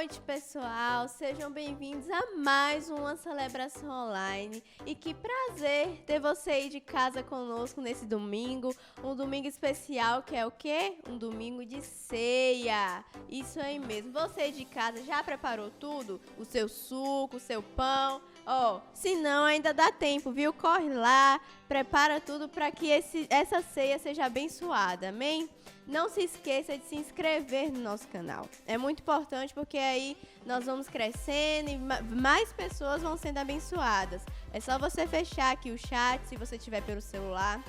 noite, pessoal. Sejam bem-vindos a mais uma celebração online. E que prazer ter você aí de casa conosco nesse domingo. Um domingo especial que é o quê? Um domingo de ceia. Isso aí mesmo. Você aí de casa já preparou tudo? O seu suco, o seu pão? Se não, ainda dá tempo, viu? Corre lá, prepara tudo para que essa ceia seja abençoada, amém? Não se esqueça de se inscrever no nosso canal. É muito importante porque aí nós vamos crescendo e mais pessoas vão sendo abençoadas. É só você fechar aqui o chat, se você tiver pelo celular.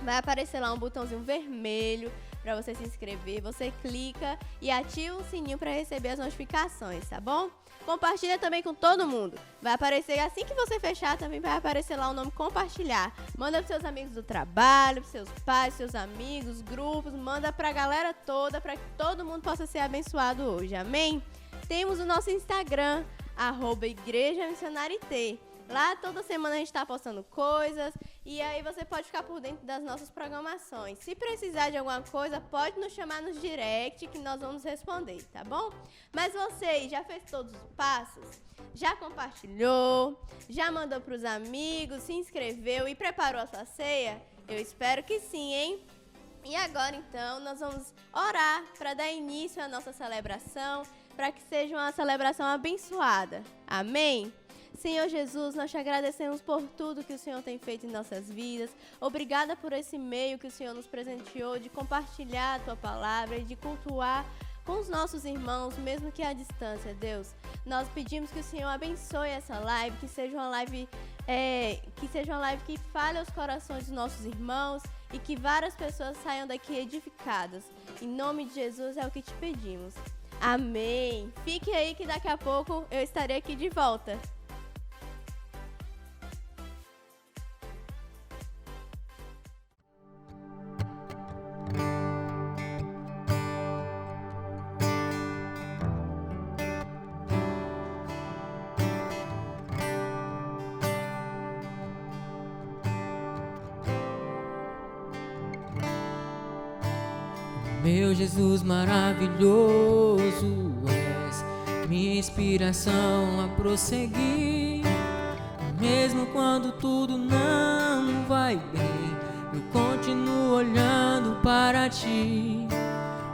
Vai aparecer lá um botãozinho vermelho para você se inscrever. Você clica e ativa o sininho para receber as notificações, tá bom? Compartilha também com todo mundo. Vai aparecer, assim que você fechar, também vai aparecer lá o nome compartilhar. Manda para seus amigos do trabalho, para seus pais, seus amigos, grupos. Manda para a galera toda, para que todo mundo possa ser abençoado hoje, amém? Temos o nosso Instagram, @IgrejaMissionariaT. Lá toda semana a gente está postando coisas e aí você pode ficar por dentro das nossas programações. Se precisar de alguma coisa, pode nos chamar nos direct que nós vamos responder, tá bom? Mas você já fez todos os passos? Já compartilhou? Já mandou para os amigos? Se inscreveu e preparou a sua ceia? Eu espero que sim, hein? E agora então nós vamos orar para dar início à nossa celebração, para que seja uma celebração abençoada. Amém? Senhor Jesus, nós te agradecemos por tudo que o Senhor tem feito em nossas vidas. Obrigada por esse meio que o Senhor nos presenteou de compartilhar a Tua palavra e de cultuar com os nossos irmãos, mesmo que à distância, Deus. Nós pedimos que o Senhor abençoe essa live, que seja uma live que fale aos corações dos nossos irmãos e que várias pessoas saiam daqui edificadas. Em nome de Jesus é o que te pedimos. Amém. Fique aí que daqui a pouco eu estarei aqui de volta. Meu Jesus maravilhoso, és minha inspiração a prosseguir. Mesmo quando tudo não vai bem, eu continuo olhando para ti,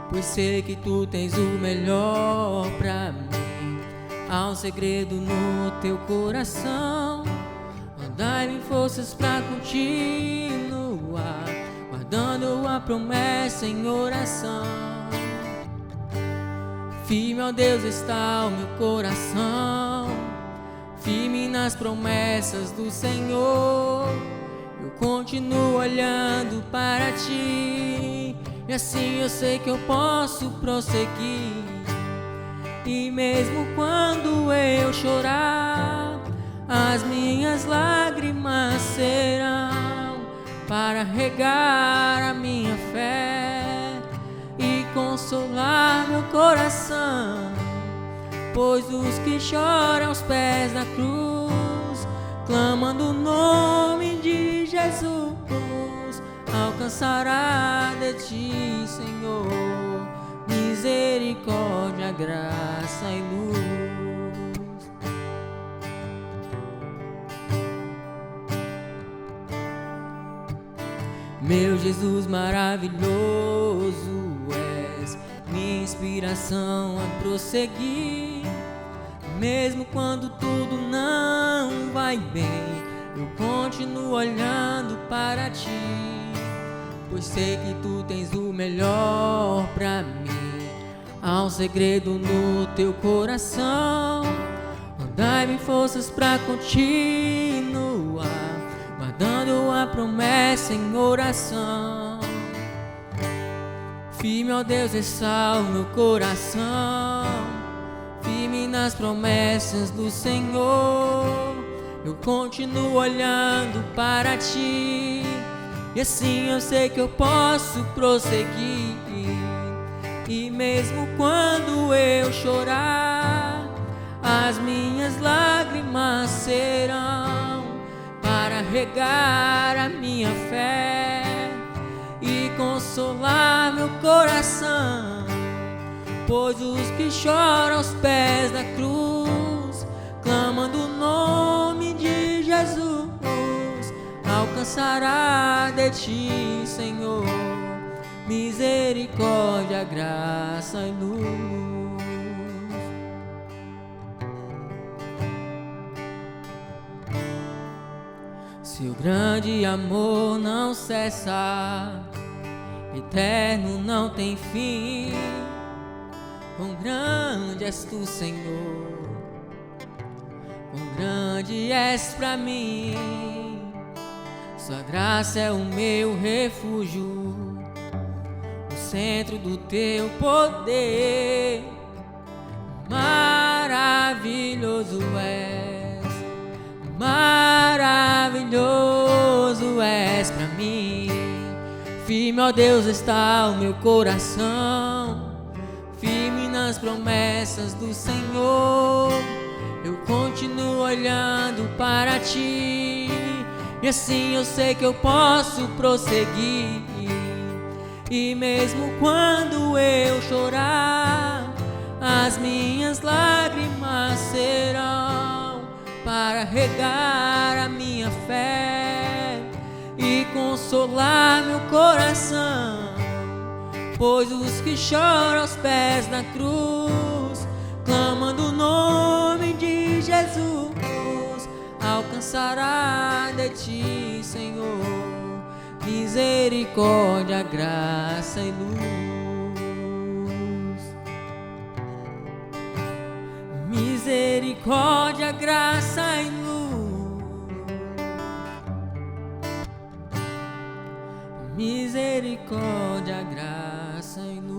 pois sei que tu tens o melhor pra mim. Há um segredo no teu coração, dai-me forças pra continuar, guardando a promessa em oração. Firme, ó Deus, está o meu coração, firme nas promessas do Senhor. Eu continuo olhando para ti, e assim eu sei que eu posso prosseguir. E mesmo quando eu chorar, as minhas lágrimas serão para regar a minha fé e consolar meu coração. Pois os que choram aos pés da cruz, clamando o nome de Jesus, alcançará de ti, Senhor, misericórdia, graça e luz. Meu Jesus maravilhoso, és minha inspiração a prosseguir. Mesmo quando tudo não vai bem, eu continuo olhando para ti, pois sei que tu tens o melhor pra mim. Há um segredo no teu coração, dai-me forças pra continuar, guardando a promessa em oração. Firme, ó Deus, está o meu coração, firme nas promessas do Senhor. Eu continuo olhando para ti, e assim eu sei que eu posso prosseguir. E mesmo quando eu chorar, as minhas lágrimas serão para regar a minha fé e consolar meu coração. Pois os que choram aos pés de ti, Senhor. Misericórdia, graça e luz. Seu grande amor não cessa, eterno não tem fim. Quão grande és tu, Senhor, quão grande és pra mim. Sua graça é o meu refúgio, o centro do teu poder. Maravilhoso és, maravilhoso és pra mim. Firme, ó Deus, está o meu coração, firme nas promessas do Senhor. Eu continuo olhando para ti, e assim eu sei que eu posso prosseguir. E mesmo quando eu chorar, as minhas lágrimas serão para regar a minha fé e consolar meu coração. Pois os que choram aos pés da cruz, clamando o nome de Jesus, alcançará de ti, Senhor, misericórdia, graça e luz. Misericórdia, graça e luz. Misericórdia, graça e luz.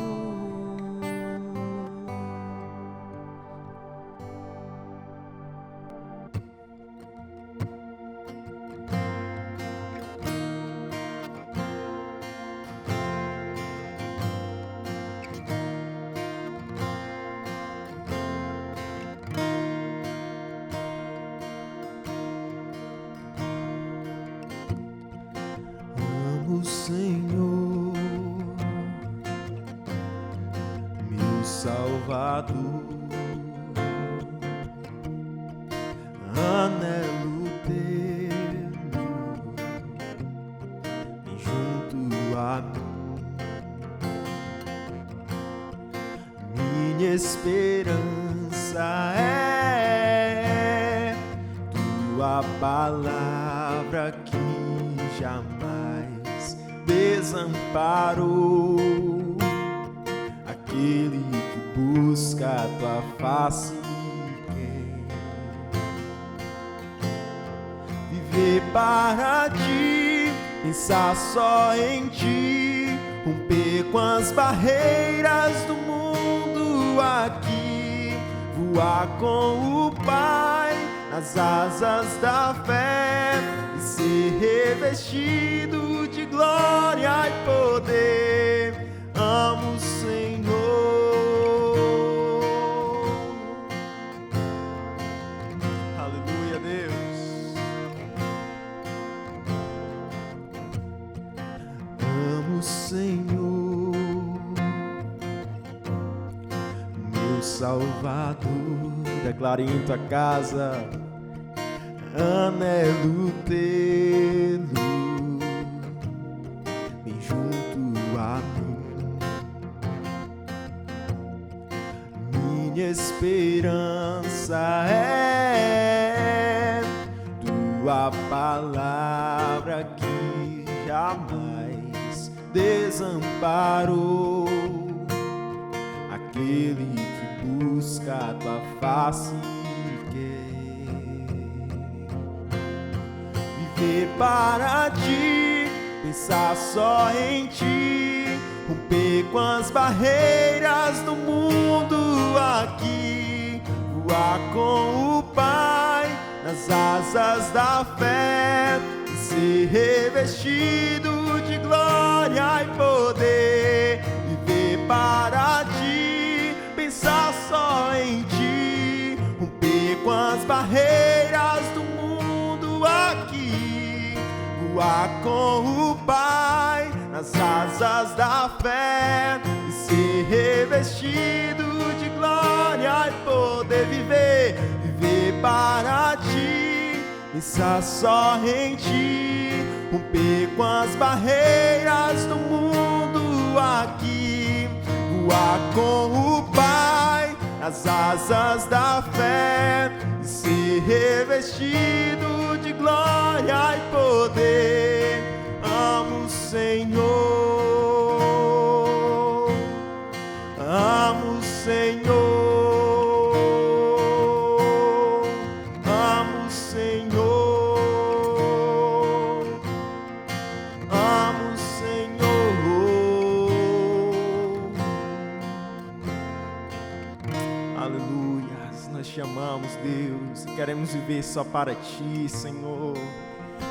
O Senhor, meu Salvador, anelo tê-lo junto a mim. Minha esperança é tua palavra que jamais desamparou aquele que busca a tua face. Viver para ti, pensar só em ti, romper com as barreiras do mundo aqui, voar com o Pai nas asas da fé e ser revestido de glória e poder. Amo o Senhor. Aleluia, Deus. Amo o Senhor, meu Salvador. Declare em tua casa, anelo tê-lo bem junto a mim. Minha esperança é tua palavra que jamais desamparou aquele que busca a tua face. Viver para ti, pensar só em ti, romper com as barreiras do mundo aqui, voar com o Pai nas asas da fé e ser revestido de glória e poder. Viver para ti, pensar só em ti, romper com as barreiras do mundo aqui, voar com o Pai nas asas da fé e ser revestido de glória e poder. Viver para ti, pensar só em ti, romper com as barreiras do mundo aqui, voar com o Pai nas asas da fé e ser revestido de glória e poder. Amo o Senhor, amo o Senhor, amo o Senhor, amo o Senhor. Aleluia, nós te amamos, Deus, e queremos viver só para ti, Senhor.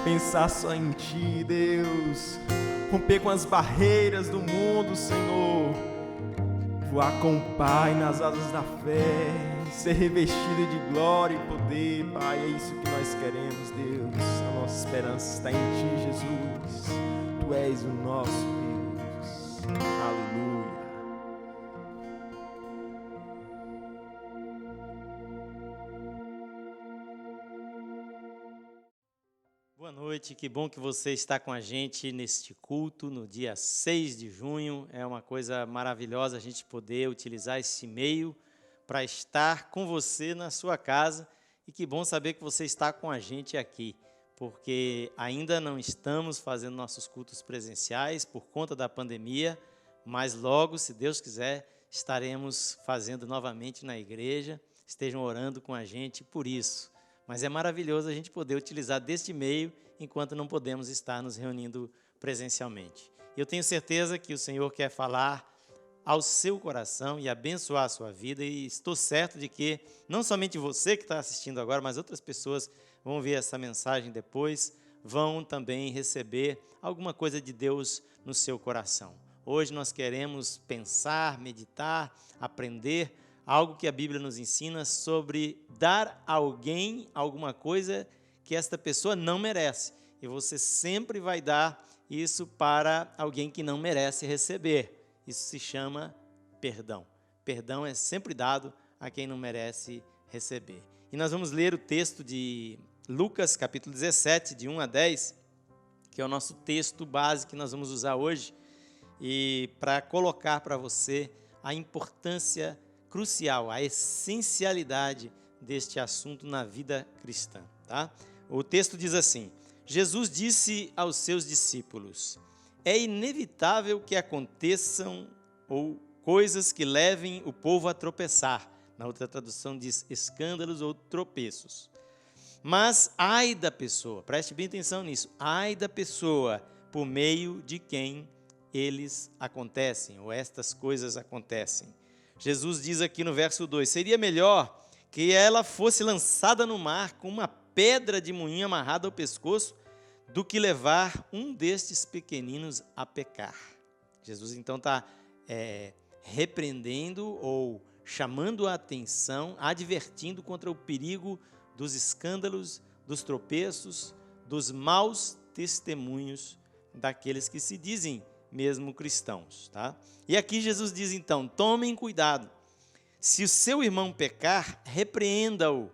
Pensar só em ti, Deus, romper com as barreiras do mundo, Senhor, voar com o Pai nas asas da fé, ser revestido de glória e poder, Pai. É isso que nós queremos, Deus. A nossa esperança está em ti, Jesus. Tu és o nosso Deus. Aleluia. Boa noite, que bom que você está com a gente neste culto, no dia 6 de junho. É uma coisa maravilhosa a gente poder utilizar esse meio para estar com você na sua casa. E que bom saber que você está com a gente aqui, porque ainda não estamos fazendo nossos cultos presenciais por conta da pandemia, mas logo, se Deus quiser, estaremos fazendo novamente na igreja. Estejam orando com a gente por isso. Mas é maravilhoso a gente poder utilizar deste meio enquanto não podemos estar nos reunindo presencialmente. Eu tenho certeza que o Senhor quer falar ao seu coração e abençoar a sua vida, e estou certo de que não somente você que está assistindo agora, mas outras pessoas vão ver essa mensagem depois, vão também receber alguma coisa de Deus no seu coração. Hoje nós queremos pensar, meditar, aprender algo que a Bíblia nos ensina sobre dar a alguém alguma coisa que esta pessoa não merece. E você sempre vai dar isso para alguém que não merece receber. Isso se chama perdão. Perdão é sempre dado a quem não merece receber. E nós vamos ler o texto de Lucas, capítulo 17, de 1 a 10, que é o nosso texto base que nós vamos usar hoje, e para colocar para você a importância crucial, a essencialidade deste assunto na vida cristã, tá? O texto diz assim: Jesus disse aos seus discípulos: é inevitável que aconteçam ou coisas que levem o povo a tropeçar. Na outra tradução diz escândalos ou tropeços. Mas ai da pessoa, preste bem atenção nisso, ai da pessoa por meio de quem eles acontecem, ou estas coisas acontecem. Jesus diz aqui no verso 2, seria melhor que ela fosse lançada no mar com uma pedra de moinho amarrada ao pescoço do que levar um destes pequeninos a pecar. Jesus então está repreendendo ou chamando a atenção, advertindo contra o perigo dos escândalos, dos tropeços, dos maus testemunhos daqueles que se dizem mesmo cristãos, tá? E aqui Jesus diz então, tomem cuidado, se o seu irmão pecar, repreenda-o,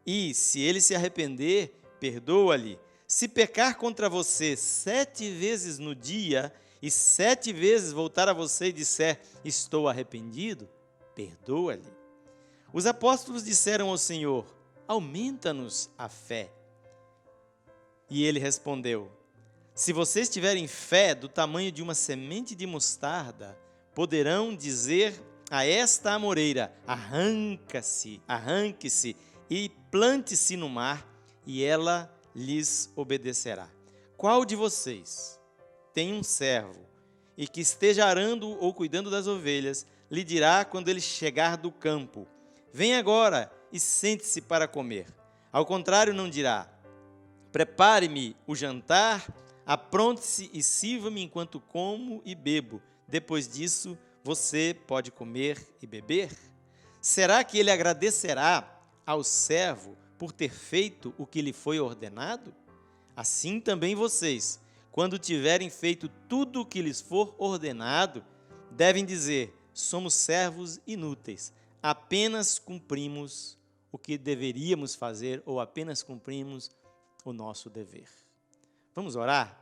e se ele se arrepender, perdoa-lhe. Se pecar contra você 7 vezes no dia, e 7 vezes voltar a você e disser, estou arrependido, perdoa-lhe. Os apóstolos disseram ao Senhor, aumenta-nos a fé. E ele respondeu, se vocês tiverem fé do tamanho de uma semente de mostarda, poderão dizer a esta amoreira, arranque-se e plante-se no mar, e ela lhes obedecerá. Qual de vocês tem um servo e que esteja arando ou cuidando das ovelhas, lhe dirá quando ele chegar do campo, vem agora e sente-se para comer? Ao contrário, não dirá, prepare-me o jantar, apronte-se e sirva-me enquanto como e bebo. Depois disso, você pode comer e beber? Será que ele agradecerá ao servo por ter feito o que lhe foi ordenado? Assim também vocês, quando tiverem feito tudo o que lhes for ordenado, devem dizer, somos servos inúteis, apenas cumprimos o que deveríamos fazer ou apenas cumprimos o nosso dever. Vamos orar?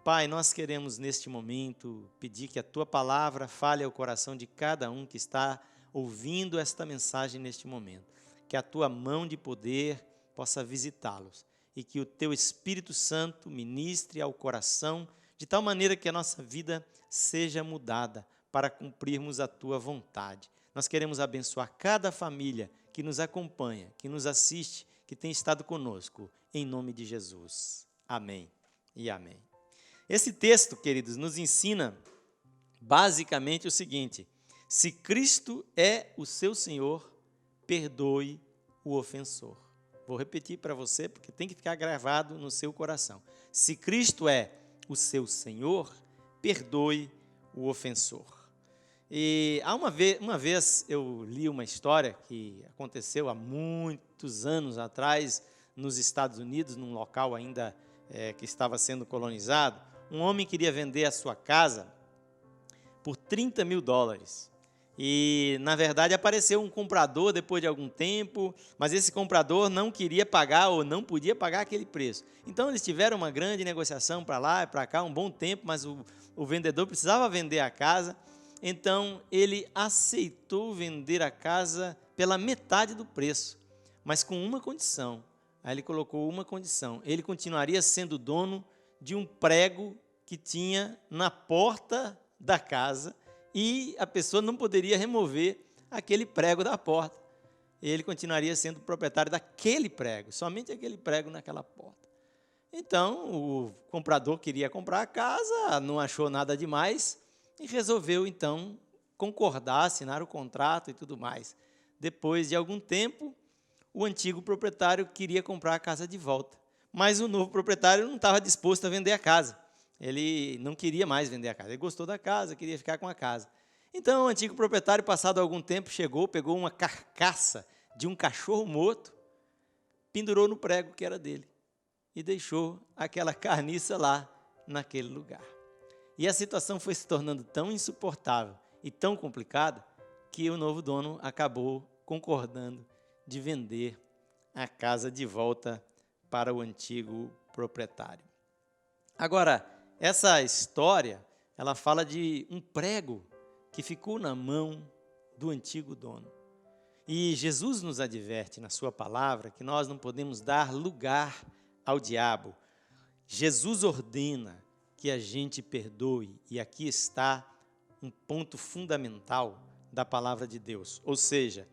Pai, nós queremos neste momento pedir que a Tua palavra fale ao coração de cada um que está ouvindo esta mensagem neste momento. Que a Tua mão de poder possa visitá-los e que o Teu Espírito Santo ministre ao coração de tal maneira que a nossa vida seja mudada para cumprirmos a Tua vontade. Nós queremos abençoar cada família que nos acompanha, que nos assiste, que tem estado conosco, em nome de Jesus. Amém e amém. Esse texto, queridos, nos ensina basicamente o seguinte: se Cristo é o seu Senhor, perdoe o ofensor. Vou repetir para você, porque tem que ficar gravado no seu coração. Se Cristo é o seu Senhor, perdoe o ofensor. E uma vez eu li uma história que aconteceu há muitos anos atrás nos Estados Unidos, num local ainda que estava sendo colonizado. Um homem queria vender a sua casa por $30 mil. E, na verdade, apareceu um comprador depois de algum tempo, mas esse comprador não queria pagar ou não podia pagar aquele preço. Então, eles tiveram uma grande negociação para lá e para cá, um bom tempo, mas o vendedor precisava vender a casa. Então, ele aceitou vender a casa pela metade do preço, mas com uma condição. Aí ele colocou uma condição: ele continuaria sendo dono de um prego que tinha na porta da casa, e a pessoa não poderia remover aquele prego da porta. Ele continuaria sendo proprietário daquele prego, somente aquele prego naquela porta. Então, o comprador queria comprar a casa, não achou nada demais e resolveu, então, concordar, assinar o contrato e tudo mais. Depois de algum tempo, o antigo proprietário queria comprar a casa de volta, mas o novo proprietário não estava disposto a vender a casa. Ele não queria mais vender a casa, ele gostou da casa, queria ficar com a casa. Então, o antigo proprietário, passado algum tempo, chegou, pegou uma carcaça de um cachorro morto, pendurou no prego que era dele e deixou aquela carniça lá, naquele lugar. E a situação foi se tornando tão insuportável e tão complicada que o novo dono acabou concordando de vender a casa de volta para o antigo proprietário. Agora, essa história, ela fala de um prego que ficou na mão do antigo dono. E Jesus nos adverte na sua palavra que nós não podemos dar lugar ao diabo. Jesus ordena que a gente perdoe, e aqui está um ponto fundamental da palavra de Deus. Ou seja,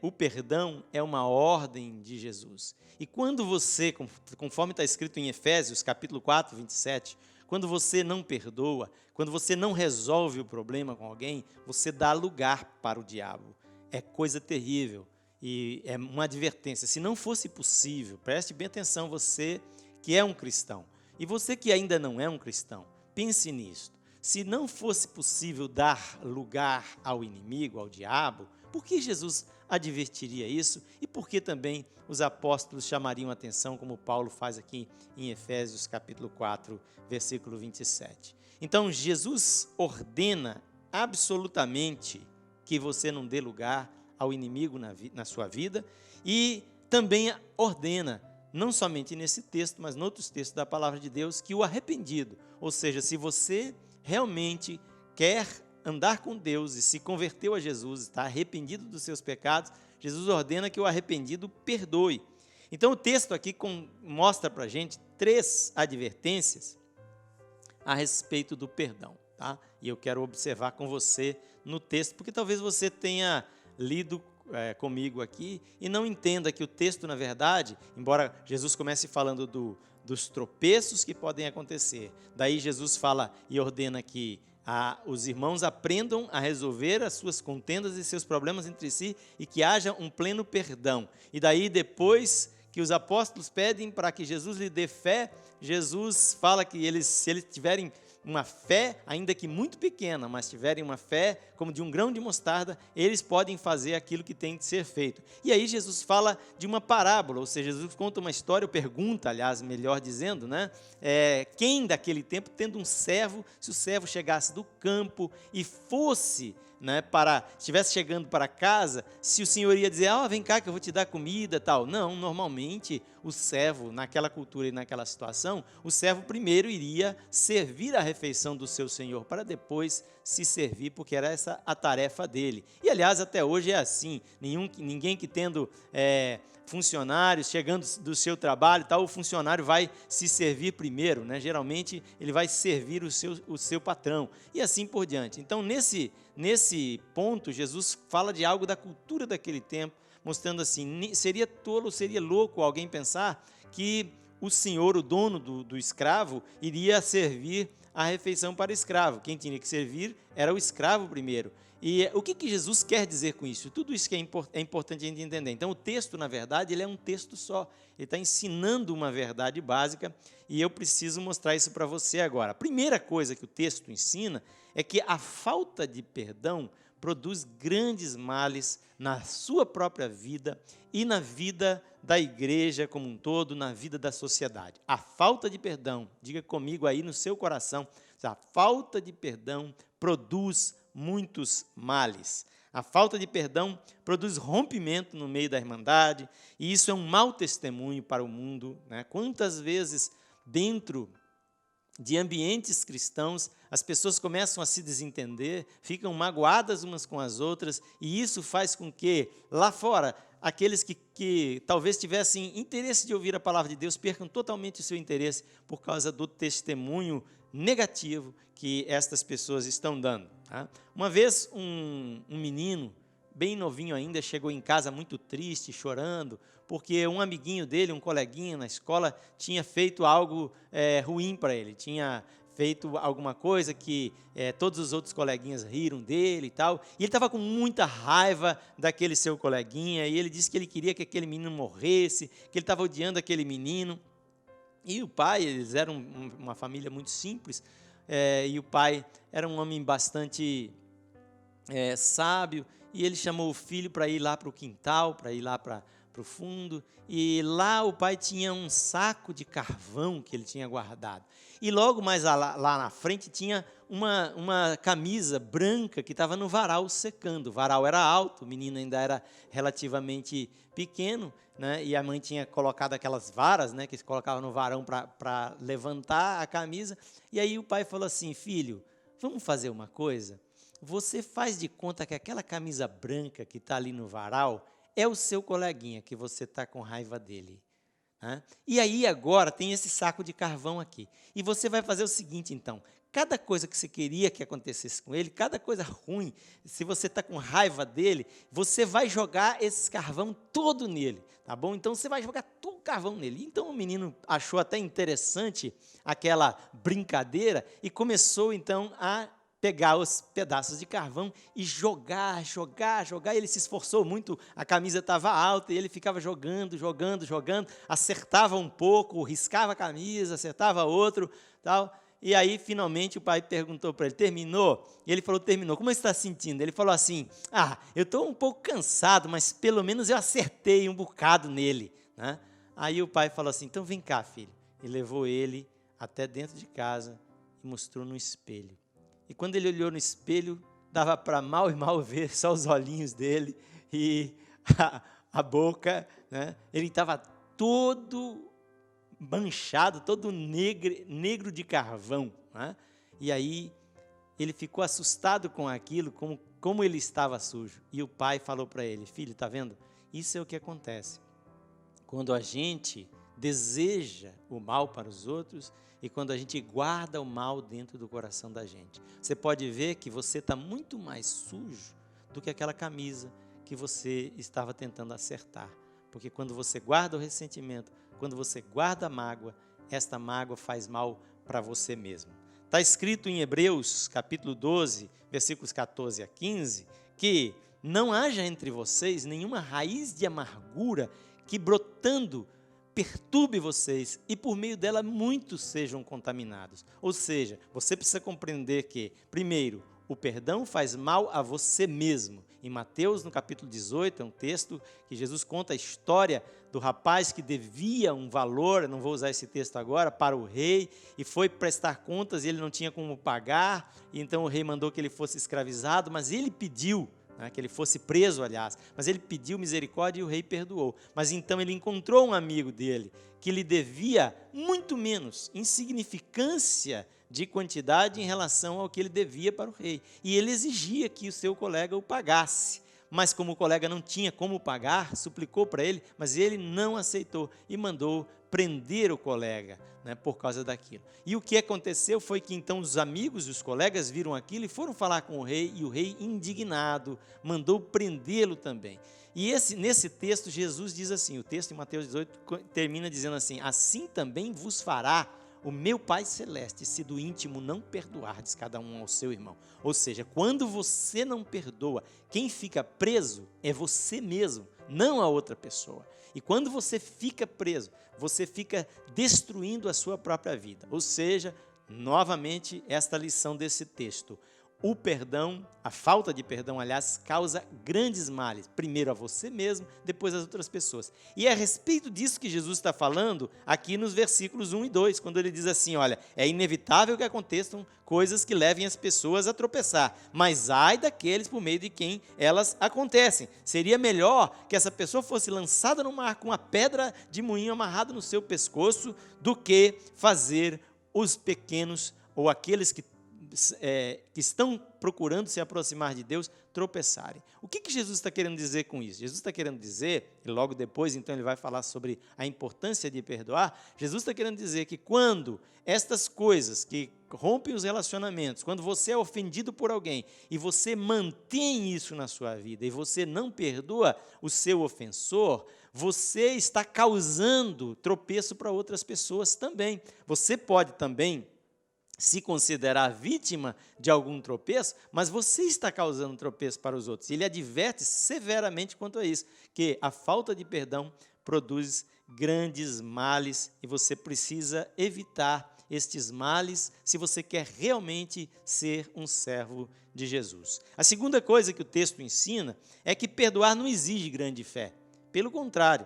o perdão é uma ordem de Jesus. E quando você, conforme está escrito em Efésios, capítulo 4, 27, quando você não perdoa, quando você não resolve o problema com alguém, você dá lugar para o diabo. É coisa terrível e é uma advertência. Se não fosse possível, preste bem atenção, você que é um cristão, e você que ainda não é um cristão, pense nisso. Se não fosse possível dar lugar ao inimigo, ao diabo, por que Jesus advertiria isso? E por que também os apóstolos chamariam atenção, como Paulo faz aqui em Efésios capítulo 4, versículo 27. Então, Jesus ordena absolutamente que você não dê lugar ao inimigo na sua vida, e também ordena, não somente nesse texto, mas em outros textos da palavra de Deus, que o arrependido, ou seja, se você realmente quer andar com Deus e se converteu a Jesus, está arrependido dos seus pecados, Jesus ordena que o arrependido perdoe. Então o texto aqui mostra para a gente 3 advertências a respeito do perdão, tá? E eu quero observar com você no texto, porque talvez você tenha lido comigo aqui e não entenda que o texto, na verdade, embora Jesus comece falando dos tropeços que podem acontecer, daí Jesus fala e ordena que os irmãos aprendam a resolver as suas contendas e seus problemas entre si e que haja um pleno perdão. E daí, depois que os apóstolos pedem para que Jesus lhe dê fé, Jesus fala que se eles tiverem uma fé, ainda que muito pequena, mas tiverem uma fé como de um grão de mostarda, eles podem fazer aquilo que tem de ser feito. E aí Jesus fala de uma parábola, ou seja, Jesus conta uma história, ou pergunta, aliás, melhor dizendo, né? Quem daquele tempo, tendo um servo, se o servo chegasse do campo e fosse né, estivesse chegando para casa, se o senhor ia dizer, vem cá que eu vou te dar comida, tal. Não, normalmente o servo, naquela cultura e naquela situação, o servo primeiro iria servir a refeição do seu senhor, para depois se servir, porque era essa a tarefa dele. E, aliás, até hoje é assim, ninguém que tendo funcionários chegando do seu trabalho, tal, o funcionário vai se servir primeiro, né? Geralmente ele vai servir o seu patrão, e assim por diante. Então, nesse ponto, Jesus fala de algo da cultura daquele tempo, mostrando assim, seria tolo, seria louco alguém pensar que o senhor, o dono do escravo, iria servir a refeição para o escravo. Quem tinha que servir era o escravo primeiro. E o que Jesus quer dizer com isso? Tudo isso que é importante a gente entender. Então, o texto, na verdade, ele é um texto só. Ele está ensinando uma verdade básica e eu preciso mostrar isso para você agora. A primeira coisa que o texto ensina é que a falta de perdão produz grandes males na sua própria vida e na vida da igreja como um todo, na vida da sociedade. A falta de perdão, diga comigo aí no seu coração, a falta de perdão produz muitos males. A falta de perdão produz rompimento no meio da irmandade, e isso é um mau testemunho para o mundo, né? Quantas vezes, dentro de ambientes cristãos, as pessoas começam a se desentender, ficam magoadas umas com as outras, e isso faz com que, lá fora, aqueles que talvez tivessem interesse de ouvir a palavra de Deus, percam totalmente o seu interesse por causa do testemunho negativo que estas pessoas estão dando. Tá? Uma vez, um menino, bem novinho ainda, chegou em casa muito triste, chorando, porque um amiguinho dele, um coleguinha na escola, tinha feito algo ruim para ele, tinha feito alguma coisa que todos os outros coleguinhas riram dele e tal, e ele estava com muita raiva daquele seu coleguinha, e ele disse que ele queria que aquele menino morresse, que ele estava odiando aquele menino. E o pai, eles eram uma família muito simples, e o pai era um homem bastante sábio, e ele chamou o filho para ir lá para o quintal, para ir lá para o fundo, e lá o pai tinha um saco de carvão que ele tinha guardado. E logo mais lá na frente tinha uma camisa branca que estava no varal secando. O varal era alto, o menino ainda era relativamente pequeno, né? E a mãe tinha colocado aquelas varas, né, que se colocava no varão para levantar a camisa. E aí o pai falou assim: filho, vamos fazer uma coisa? Você faz de conta que aquela camisa branca que está ali no varal é o seu coleguinha, que você está com raiva dele. Né? E aí agora tem esse saco de carvão aqui. E você vai fazer o seguinte, então. Cada coisa que você queria que acontecesse com ele, cada coisa ruim, se você está com raiva dele, você vai jogar esse carvão todo nele, tá bom? Então, você vai jogar todo o carvão nele. Então, o menino achou até interessante aquela brincadeira e começou, então, a pegar os pedaços de carvão e jogar. Ele se esforçou muito, a camisa estava alta e ele ficava jogando, acertava um pouco, riscava a camisa, acertava outro, tal. E aí, finalmente, o pai perguntou para ele, terminou? E ele falou, terminou. Como você está sentindo? Ele falou assim, eu estou um pouco cansado, mas pelo menos eu acertei um bocado nele. Né? Aí o pai falou assim, então vem cá, filho. E levou ele até dentro de casa e mostrou no espelho. E quando ele olhou no espelho, dava para mal e mal ver só os olhinhos dele e a boca. Né? Ele estava todo manchado, todo negro de carvão. Né? E aí ele ficou assustado com aquilo, como ele estava sujo. E o pai falou para ele, filho, está vendo? Isso é o que acontece. Quando a gente deseja o mal para os outros e quando a gente guarda o mal dentro do coração da gente. Você pode ver que você está muito mais sujo do que aquela camisa que você estava tentando acertar. Porque quando você guarda o ressentimento, quando você guarda a mágoa, esta mágoa faz mal para você mesmo. Está escrito em Hebreus, capítulo 12, versículos 14 a 15, que não haja entre vocês nenhuma raiz de amargura que brotando perturbe vocês e por meio dela muitos sejam contaminados. Ou seja, você precisa compreender que, primeiro, o perdão faz mal a você mesmo. Em Mateus, no capítulo 18, é um texto que Jesus conta a história do rapaz que devia um valor, não vou usar esse texto agora, para o rei, e foi prestar contas e ele não tinha como pagar, e então o rei mandou que ele fosse escravizado, mas ele pediu, que ele fosse preso, aliás, mas ele pediu misericórdia e o rei perdoou. Mas então ele encontrou um amigo dele, que lhe devia muito menos, insignificância de quantidade em relação ao que ele devia para o rei. E ele exigia que o seu colega o pagasse. Mas como o colega não tinha como pagar, suplicou para ele, mas ele não aceitou e mandou prender o colega, por causa daquilo. E o que aconteceu foi que então os amigos e os colegas viram aquilo e foram falar com o rei, e o rei, indignado, mandou prendê-lo também. E nesse texto, Jesus diz assim, o texto em Mateus 18 termina dizendo assim: assim também vos fará o meu Pai Celeste, se do íntimo não perdoardes cada um ao seu irmão. Ou seja, quando você não perdoa, quem fica preso é você mesmo, não a outra pessoa. E quando você fica preso, você fica destruindo a sua própria vida. Ou seja, novamente, esta lição desse texto: o perdão, a falta de perdão, aliás, causa grandes males. Primeiro a você mesmo, depois às outras pessoas. E é a respeito disso que Jesus está falando aqui nos versículos 1 e 2, quando ele diz assim, olha, é inevitável que aconteçam coisas que levem as pessoas a tropeçar, mas ai daqueles por meio de quem elas acontecem. Seria melhor que essa pessoa fosse lançada no mar com uma pedra de moinho amarrada no seu pescoço do que fazer os pequenos ou aqueles que estão procurando se aproximar de Deus tropeçarem. O que Jesus está querendo dizer com isso? Jesus está querendo dizer, e logo depois então ele vai falar sobre a importância de perdoar, Jesus está querendo dizer que quando estas coisas que rompem os relacionamentos, quando você é ofendido por alguém e você mantém isso na sua vida e você não perdoa o seu ofensor, você está causando tropeço para outras pessoas também. Você pode também se considerar vítima de algum tropeço, mas você está causando tropeço para os outros. Ele adverte severamente quanto a isso, que a falta de perdão produz grandes males e você precisa evitar estes males se você quer realmente ser um servo de Jesus. A segunda coisa que o texto ensina é que perdoar não exige grande fé. Pelo contrário,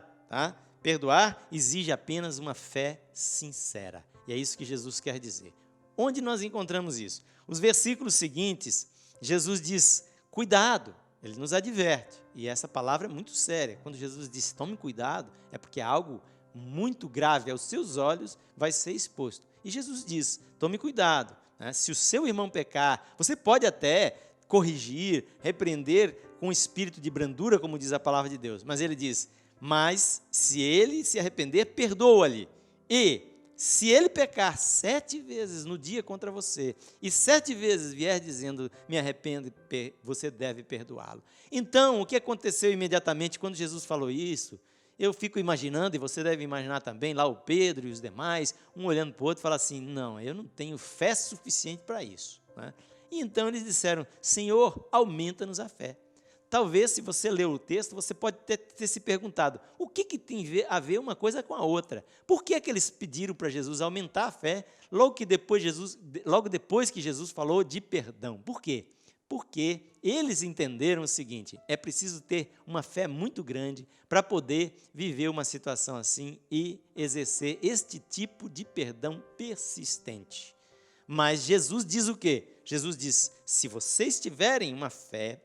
perdoar exige apenas uma fé sincera. E é isso que Jesus quer dizer. Onde nós encontramos isso? Os versículos seguintes, Jesus diz, cuidado, ele nos adverte, e essa palavra é muito séria. Quando Jesus diz, tome cuidado, é porque algo muito grave aos seus olhos vai ser exposto. E Jesus diz, tome cuidado, se o seu irmão pecar, você pode até corrigir, repreender com espírito de brandura, como diz a palavra de Deus, mas ele diz, mas se ele se arrepender, perdoa-lhe, e se ele pecar 7 vezes no dia contra você, e 7 vezes vier dizendo, me arrependo, você deve perdoá-lo. Então, o que aconteceu imediatamente quando Jesus falou isso? Eu fico imaginando, e você deve imaginar também, lá o Pedro e os demais, um olhando para o outro e fala assim, não, eu não tenho fé suficiente para isso. E então eles disseram, Senhor, aumenta-nos a fé. Talvez, se você leu o texto, você pode ter se perguntado, o que tem a ver uma coisa com a outra? Por que é que eles pediram para Jesus aumentar a fé logo depois que Jesus falou de perdão? Por quê? Porque eles entenderam o seguinte, é preciso ter uma fé muito grande para poder viver uma situação assim e exercer este tipo de perdão persistente. Mas Jesus diz o quê? Jesus diz, se vocês tiverem uma fé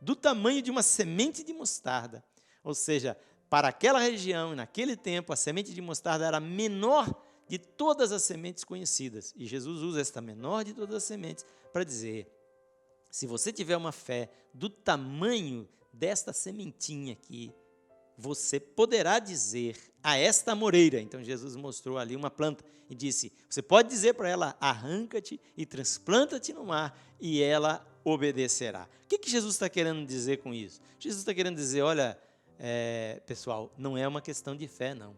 do tamanho de uma semente de mostarda, ou seja, para aquela região e naquele tempo, a semente de mostarda era a menor de todas as sementes conhecidas, e Jesus usa esta menor de todas as sementes para dizer, se você tiver uma fé do tamanho desta sementinha aqui, você poderá dizer a esta amoreira, então Jesus mostrou ali uma planta e disse, você pode dizer para ela, arranca-te e transplanta-te no mar, e ela obedecerá. O que Jesus está querendo dizer com isso? Jesus está querendo dizer, olha, pessoal, não é uma questão de fé, não.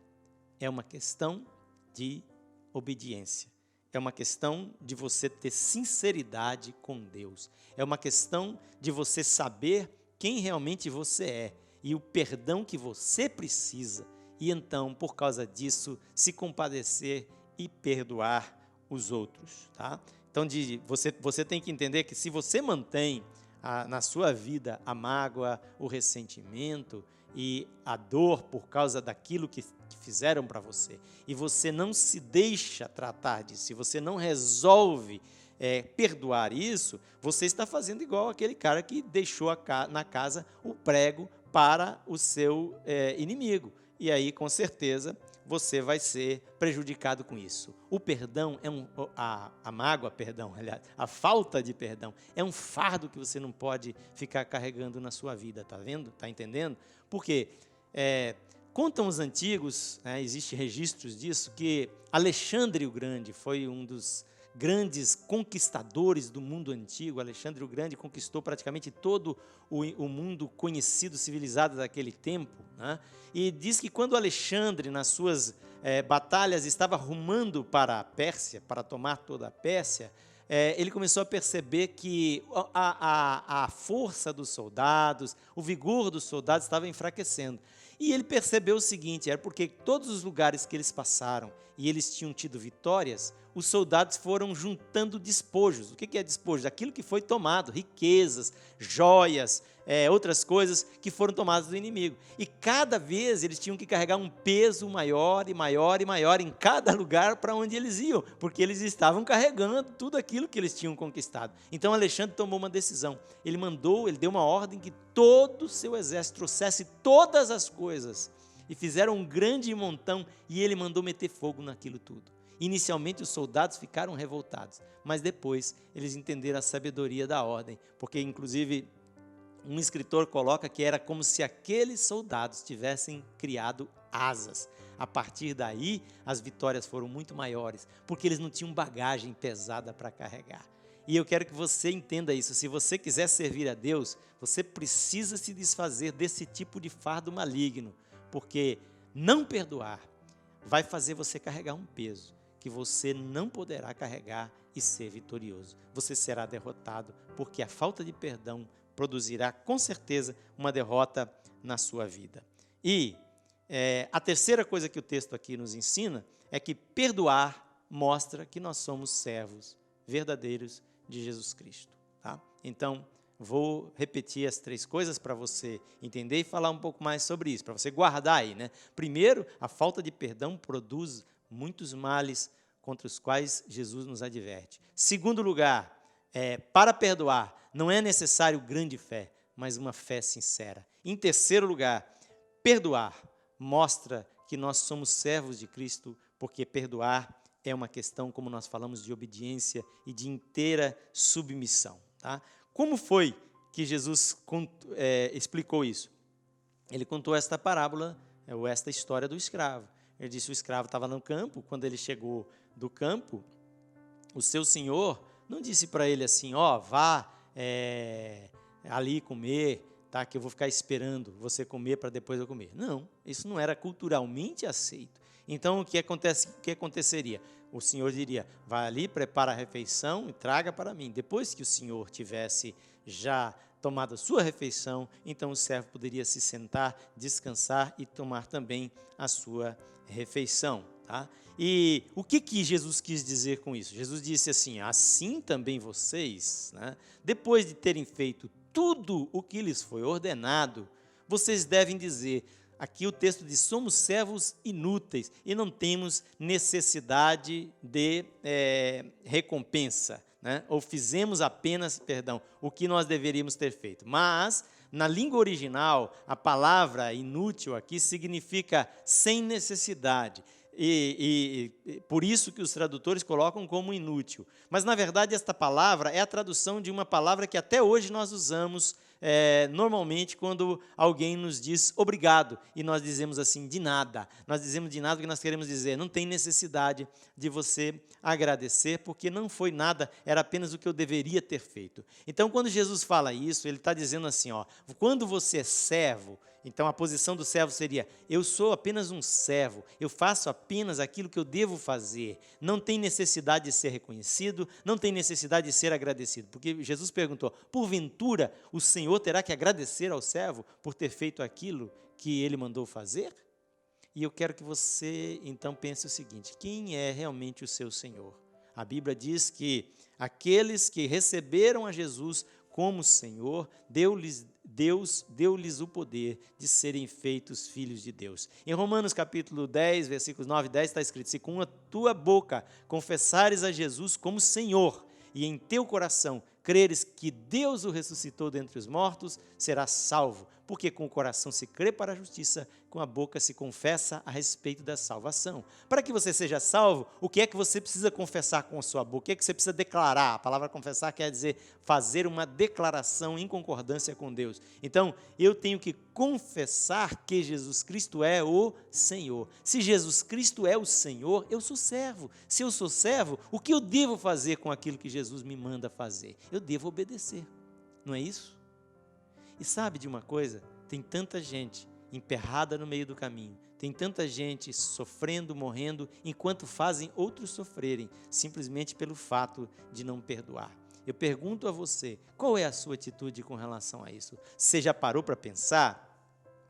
É uma questão de obediência. É uma questão de você ter sinceridade com Deus. É uma questão de você saber quem realmente você é e o perdão que você precisa. E então, por causa disso, se compadecer e perdoar os outros. Então, você tem que entender que se você mantém na sua vida a mágoa, o ressentimento e a dor por causa daquilo que fizeram para você, e você não se deixa tratar disso, se você não resolve perdoar isso, você está fazendo igual aquele cara que deixou na casa o prego para o seu inimigo. E aí, com certeza, você vai ser prejudicado com isso. O perdão a mágoa, perdão, aliás, a falta de perdão é um fardo que você não pode ficar carregando na sua vida, tá vendo? Tá entendendo? Porque contam os antigos, existem registros disso, que Alexandre o Grande foi um dos grandes conquistadores do mundo antigo. Alexandre o Grande conquistou praticamente todo o mundo conhecido, civilizado daquele tempo, né? E diz que quando Alexandre, nas suas batalhas, estava rumando para a Pérsia, para tomar toda a Pérsia, ele começou a perceber que a força dos soldados, o vigor dos soldados estava enfraquecendo. E ele percebeu o seguinte, era porque todos os lugares que eles passaram e eles tinham tido vitórias, os soldados foram juntando despojos. O que é despojo? Aquilo que foi tomado, riquezas, joias, outras coisas que foram tomadas do inimigo. E cada vez eles tinham que carregar um peso maior e maior e maior em cada lugar para onde eles iam, porque eles estavam carregando tudo aquilo que eles tinham conquistado. Então Alexandre tomou uma decisão. Ele deu uma ordem que todo o seu exército trouxesse todas as coisas, e fizeram um grande montão, e ele mandou meter fogo naquilo tudo. Inicialmente os soldados ficaram revoltados, mas depois eles entenderam a sabedoria da ordem, porque inclusive um escritor coloca que era como se aqueles soldados tivessem criado asas. A partir daí as vitórias foram muito maiores, porque eles não tinham bagagem pesada para carregar. E eu quero que você entenda isso. Se você quiser servir a Deus, você precisa se desfazer desse tipo de fardo maligno, porque não perdoar vai fazer você carregar um peso que você não poderá carregar e ser vitorioso. Você será derrotado, porque a falta de perdão produzirá com certeza uma derrota na sua vida. E a terceira coisa que o texto aqui nos ensina é que perdoar mostra que nós somos servos verdadeiros de Jesus Cristo. Tá? Então, vou repetir as 3 coisas para você entender e falar um pouco mais sobre isso, para você guardar aí, né? Primeiro, a falta de perdão produz muitos males contra os quais Jesus nos adverte. Segundo lugar, para perdoar, não é necessário grande fé, mas uma fé sincera. Em terceiro lugar, perdoar mostra que nós somos servos de Cristo, porque perdoar é uma questão, como nós falamos, de obediência e de inteira submissão. Tá? Como foi que Jesus explicou isso? Ele contou esta parábola, ou esta história do escravo. Ele disse que o escravo estava no campo. Quando ele chegou do campo, o seu senhor não disse para ele assim, vá ali comer, tá, que eu vou ficar esperando você comer para depois eu comer. Não, isso não era culturalmente aceito. Então, o que aconteceria? O senhor diria, vai ali, prepara a refeição e traga para mim. Depois que o senhor tivesse já tomado a sua refeição, então o servo poderia se sentar, descansar e tomar também a sua refeição. Tá? E o que Jesus quis dizer com isso? Jesus disse assim, assim também vocês, né, depois de terem feito tudo o que lhes foi ordenado, vocês devem dizer, aqui o texto diz, somos servos inúteis e não temos necessidade de recompensa, né? Ou fizemos apenas, o que nós deveríamos ter feito. Mas, na língua original, a palavra inútil aqui significa sem necessidade. E por isso que os tradutores colocam como inútil. Mas, na verdade, esta palavra é a tradução de uma palavra que até hoje nós usamos normalmente quando alguém nos diz obrigado, e nós dizemos assim, de nada. Nós dizemos de nada porque nós queremos dizer, não tem necessidade de você agradecer, porque não foi nada, era apenas o que eu deveria ter feito. Então, quando Jesus fala isso, ele está dizendo assim, quando você é servo, então a posição do servo seria, eu sou apenas um servo, eu faço apenas aquilo que eu devo fazer, não tem necessidade de ser reconhecido, não tem necessidade de ser agradecido, porque Jesus perguntou, porventura o Senhor terá que agradecer ao servo por ter feito aquilo que ele mandou fazer? E eu quero que você então pense o seguinte, quem é realmente o seu Senhor? A Bíblia diz que Aqueles que receberam a Jesus como Senhor, Deus deu-lhes o poder de serem feitos filhos de Deus. Em Romanos capítulo 10, versículos 9 e 10 está escrito: se com a tua boca confessares a Jesus como Senhor e em teu coração creres que Deus o ressuscitou dentre os mortos, serás salvo. Porque com o coração se crê para a justiça, com a boca se confessa a respeito da salvação. Para que você seja salvo, o que é que você precisa confessar com a sua boca? O que é que você precisa declarar? A palavra confessar quer dizer fazer uma declaração em concordância com Deus. Então, eu tenho que confessar que Jesus Cristo é o Senhor. Se Jesus Cristo é o Senhor, eu sou servo. Se eu sou servo, o que eu devo fazer com aquilo que Jesus me manda fazer? Eu devo obedecer. Não é isso? E sabe de uma coisa? Tem tanta gente emperrada no meio do caminho, tem tanta gente sofrendo, morrendo, enquanto fazem outros sofrerem, simplesmente pelo fato de não perdoar. Eu pergunto a você, qual é a sua atitude com relação a isso? Você já parou para pensar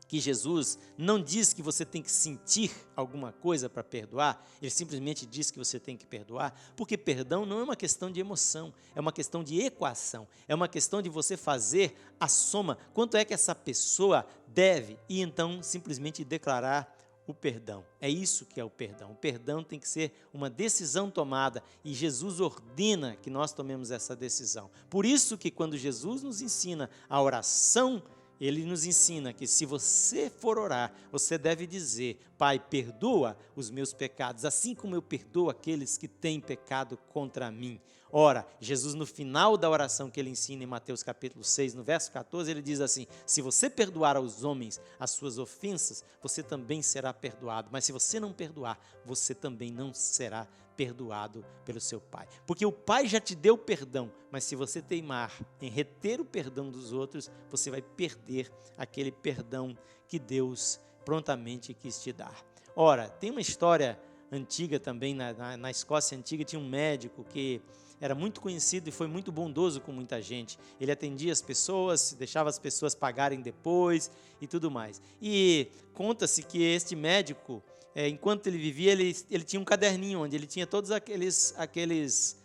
que Jesus não diz que você tem que sentir alguma coisa para perdoar? Ele simplesmente diz que você tem que perdoar, porque perdão não é uma questão de emoção, é uma questão de equação, é uma questão de você fazer a soma, quanto é que essa pessoa deve, e então simplesmente declarar o perdão. É isso que é o perdão. O perdão tem que ser uma decisão tomada, e Jesus ordena que nós tomemos essa decisão. Por isso que quando Jesus nos ensina a oração, ele nos ensina que se você for orar, você deve dizer: Pai, perdoa os meus pecados, assim como eu perdoo aqueles que têm pecado contra mim. Ora, Jesus, no final da oração que ele ensina em Mateus capítulo 6, no verso 14, ele diz assim: se você perdoar aos homens as suas ofensas, você também será perdoado. Mas se você não perdoar, você também não será perdoado pelo seu Pai. Porque o Pai já te deu perdão, mas se você teimar em reter o perdão dos outros, você vai perder aquele perdão que Deus prontamente quis te dar. Ora, tem uma história antiga também, na Escócia antiga, tinha um médico que era muito conhecido e foi muito bondoso com muita gente. Ele atendia as pessoas, deixava as pessoas pagarem depois e tudo mais. E conta-se que este médico, enquanto ele vivia, ele tinha um caderninho onde ele tinha todos aqueles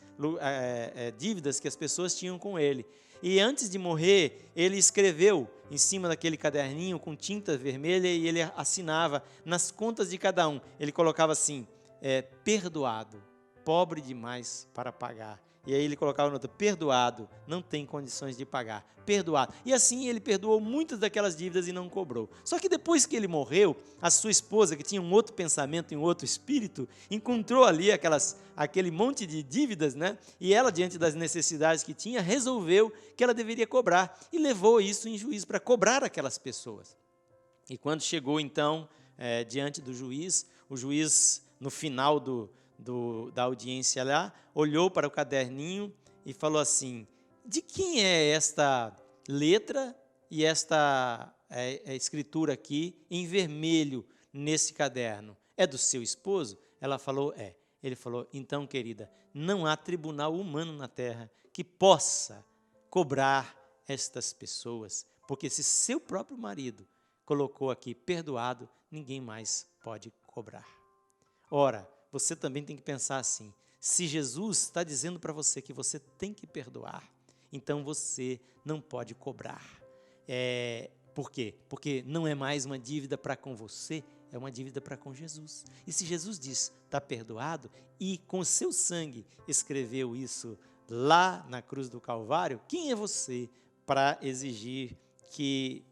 dívidas que as pessoas tinham com ele. E antes de morrer, ele escreveu em cima daquele caderninho com tinta vermelha e ele assinava nas contas de cada um. Ele colocava assim: perdoado, pobre demais para pagar. E aí ele colocava nota: perdoado, não tem condições de pagar, perdoado. E assim ele perdoou muitas daquelas dívidas e não cobrou. Só que depois que ele morreu, a sua esposa, que tinha um outro pensamento, um outro espírito, encontrou ali aquele monte de dívidas, né? E ela, diante das necessidades que tinha, resolveu que ela deveria cobrar e levou isso em juízo para cobrar aquelas pessoas. E quando chegou então diante do juiz, o juiz, no final da audiência lá, olhou para o caderninho e falou assim: de quem é esta letra e esta escritura aqui em vermelho nesse caderno? É do seu esposo? Ela falou: é. Ele falou: então, querida, não há tribunal humano na terra que possa cobrar estas pessoas, porque se seu próprio marido colocou aqui perdoado, ninguém mais pode cobrar. Ora, você também tem que pensar assim: se Jesus está dizendo para você que você tem que perdoar, então você não pode cobrar. Por quê? Porque não é mais uma dívida para com você, é uma dívida para com Jesus. E se Jesus diz: está perdoado, e com o seu sangue escreveu isso lá na cruz do Calvário, quem é você para exigir que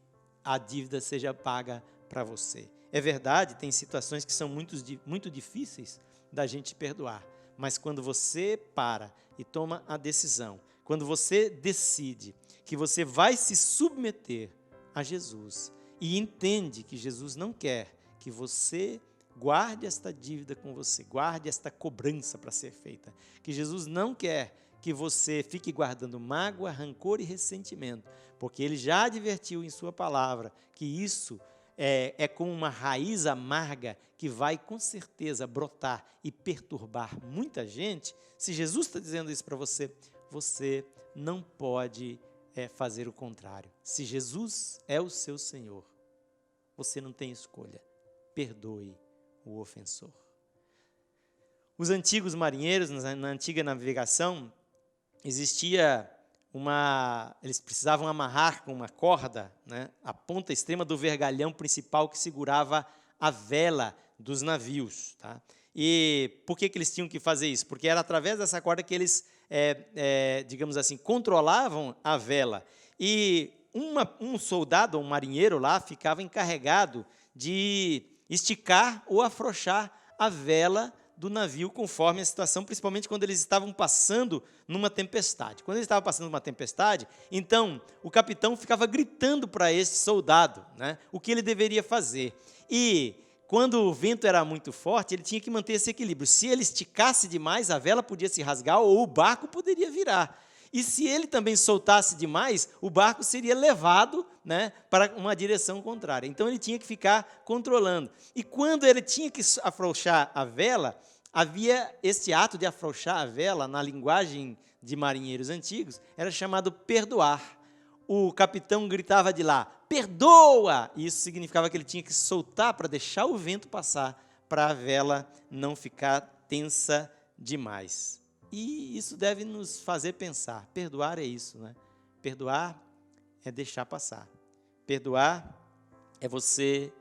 a dívida seja paga para você? É verdade, tem situações que são muito difíceis da gente perdoar, mas quando você para e toma a decisão, quando você decide que você vai se submeter a Jesus e entende que Jesus não quer que você guarde esta dívida com você, guarde esta cobrança para ser feita, que Jesus não quer que você fique guardando mágoa, rancor e ressentimento, porque Ele já advertiu em sua palavra que isso é como uma raiz amarga que vai com certeza brotar e perturbar muita gente. Se Jesus está dizendo isso para você, você não pode fazer o contrário. Se Jesus é o seu Senhor, você não tem escolha. Perdoe o ofensor. Os antigos marinheiros, na antiga navegação, existia eles precisavam amarrar com uma corda, né, a ponta extrema do vergalhão principal que segurava a vela dos navios. Tá? E por que eles tinham que fazer isso? Porque era através dessa corda que eles, digamos assim, controlavam a vela. E um soldado, um marinheiro lá, ficava encarregado de esticar ou afrouxar a vela do navio conforme a situação, principalmente quando eles estavam passando numa tempestade. Quando eles estavam passando numa tempestade, então o capitão ficava gritando para esse soldado, né, o que ele deveria fazer. E quando o vento era muito forte, ele tinha que manter esse equilíbrio. Se ele esticasse demais, a vela podia se rasgar ou o barco poderia virar. E se ele também soltasse demais, o barco seria levado, né, para uma direção contrária. Então ele tinha que ficar controlando. E quando ele tinha que afrouxar a vela, havia esse ato de afrouxar a vela, na linguagem de marinheiros antigos, era chamado perdoar. O capitão gritava de lá, perdoa! E isso significava que ele tinha que soltar para deixar o vento passar, para a vela não ficar tensa demais. E isso deve nos fazer pensar. Perdoar é isso, né? Perdoar é deixar passar. Perdoar é você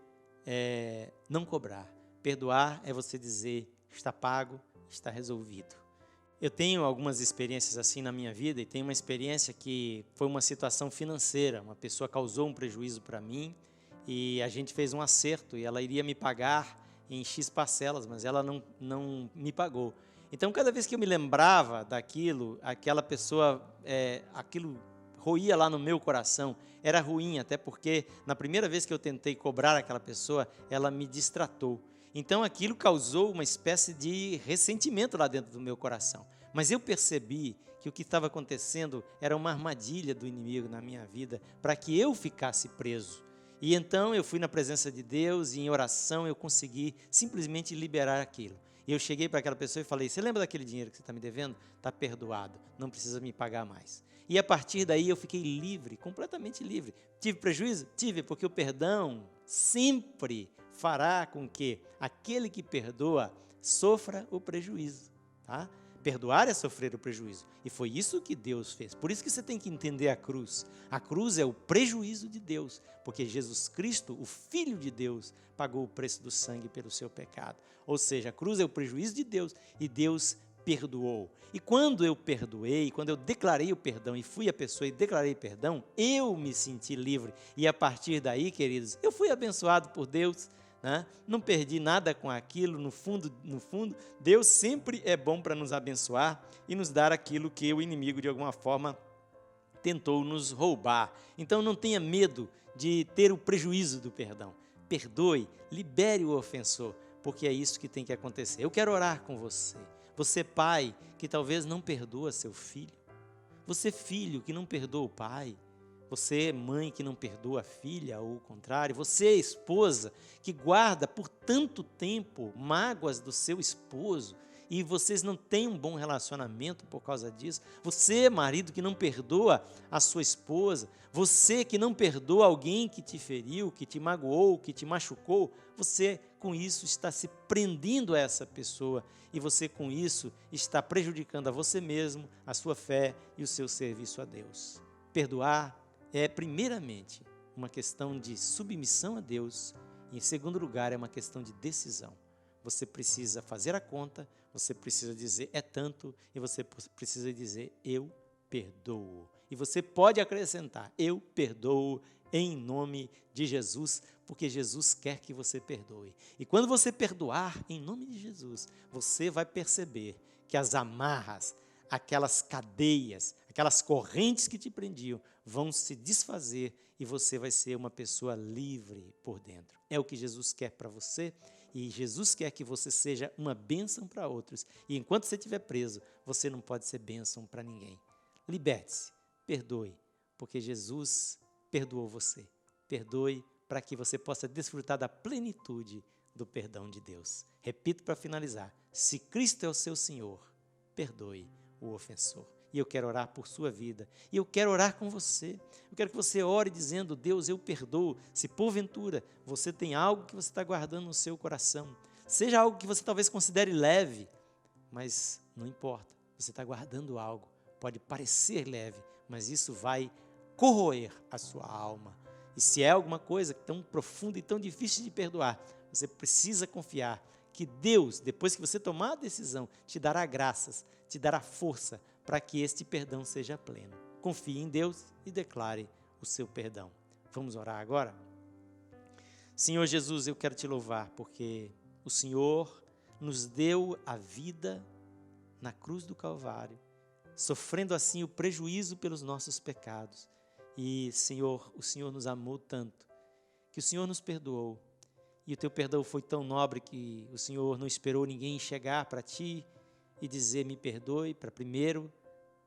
não cobrar. Perdoar é você dizer, está pago, está resolvido. Eu tenho algumas experiências assim na minha vida, e tenho uma experiência que foi uma situação financeira. Uma pessoa causou um prejuízo para mim, e a gente fez um acerto, e ela iria me pagar em X parcelas, mas ela não me pagou. Então, cada vez que eu me lembrava daquilo, aquela pessoa, aquilo roía lá no meu coração. Era ruim, até porque na primeira vez que eu tentei cobrar aquela pessoa, ela me distratou. Então, aquilo causou uma espécie de ressentimento lá dentro do meu coração. Mas eu percebi que o que estava acontecendo era uma armadilha do inimigo na minha vida para que eu ficasse preso. E então eu fui na presença de Deus e em oração eu consegui simplesmente liberar aquilo. E eu cheguei para aquela pessoa e falei, você lembra daquele dinheiro que você está me devendo? Está perdoado, não precisa me pagar mais. E a partir daí eu fiquei livre, completamente livre. Tive prejuízo? Tive, porque o perdão sempre fará com que aquele que perdoa sofra o prejuízo. Tá? Perdoar é sofrer o prejuízo. E foi isso que Deus fez. Por isso que você tem que entender a cruz. A cruz é o prejuízo de Deus, porque Jesus Cristo, o Filho de Deus, pagou o preço do sangue pelo seu pecado. Ou seja, a cruz é o prejuízo de Deus e Deus perdoou. E quando eu perdoei, quando eu declarei o perdão e fui a pessoa e declarei perdão, eu me senti livre. E a partir daí, queridos, eu fui abençoado por Deus. Né? Não perdi nada com aquilo, no fundo, Deus sempre é bom para nos abençoar e nos dar aquilo que o inimigo de alguma forma tentou nos roubar. Então não tenha medo de ter o prejuízo do perdão. Perdoe, libere o ofensor, porque é isso que tem que acontecer. Eu quero orar com você. Você pai que talvez não perdoa seu filho. Você filho que não perdoa o pai. Você, mãe, que não perdoa a filha, ou o contrário. Você, esposa, que guarda por tanto tempo mágoas do seu esposo e vocês não têm um bom relacionamento por causa disso. Você, marido, que não perdoa a sua esposa. Você que não perdoa alguém que te feriu, que te magoou, que te machucou. Você, com isso, está se prendendo a essa pessoa e você, com isso, está prejudicando a você mesmo, a sua fé e o seu serviço a Deus. Perdoar é, primeiramente, uma questão de submissão a Deus e, em segundo lugar, é uma questão de decisão. Você precisa fazer a conta, você precisa dizer é tanto e você precisa dizer eu perdoo. E você pode acrescentar eu perdoo em nome de Jesus, porque Jesus quer que você perdoe. E quando você perdoar em nome de Jesus, você vai perceber que as amarras, aquelas cadeias, aquelas correntes que te prendiam vão se desfazer e você vai ser uma pessoa livre por dentro. É o que Jesus quer para você e Jesus quer que você seja uma bênção para outros. E enquanto você estiver preso, você não pode ser bênção para ninguém. Liberte-se, perdoe, porque Jesus perdoou você. Perdoe para que você possa desfrutar da plenitude do perdão de Deus. Repito para finalizar, se Cristo é o seu Senhor, perdoe o ofensor. E eu quero orar por sua vida. E eu quero orar com você. Eu quero que você ore dizendo, Deus, eu perdoo. Se porventura você tem algo que você está guardando no seu coração, seja algo que você talvez considere leve, mas não importa, você está guardando algo pode parecer leve, mas isso vai corroer a sua alma. E se é alguma coisa tão profunda e tão difícil de perdoar, você precisa confiar que Deus, depois que você tomar a decisão, te dará graças, te dará força para que este perdão seja pleno. Confie em Deus e declare o seu perdão. Vamos orar agora? Senhor Jesus, eu quero te louvar porque o Senhor nos deu a vida na cruz do Calvário, sofrendo assim o prejuízo pelos nossos pecados. E, Senhor, o Senhor nos amou tanto, que o Senhor nos perdoou. E o teu perdão foi tão nobre que o Senhor não esperou ninguém chegar para ti e dizer, me perdoe, para primeiro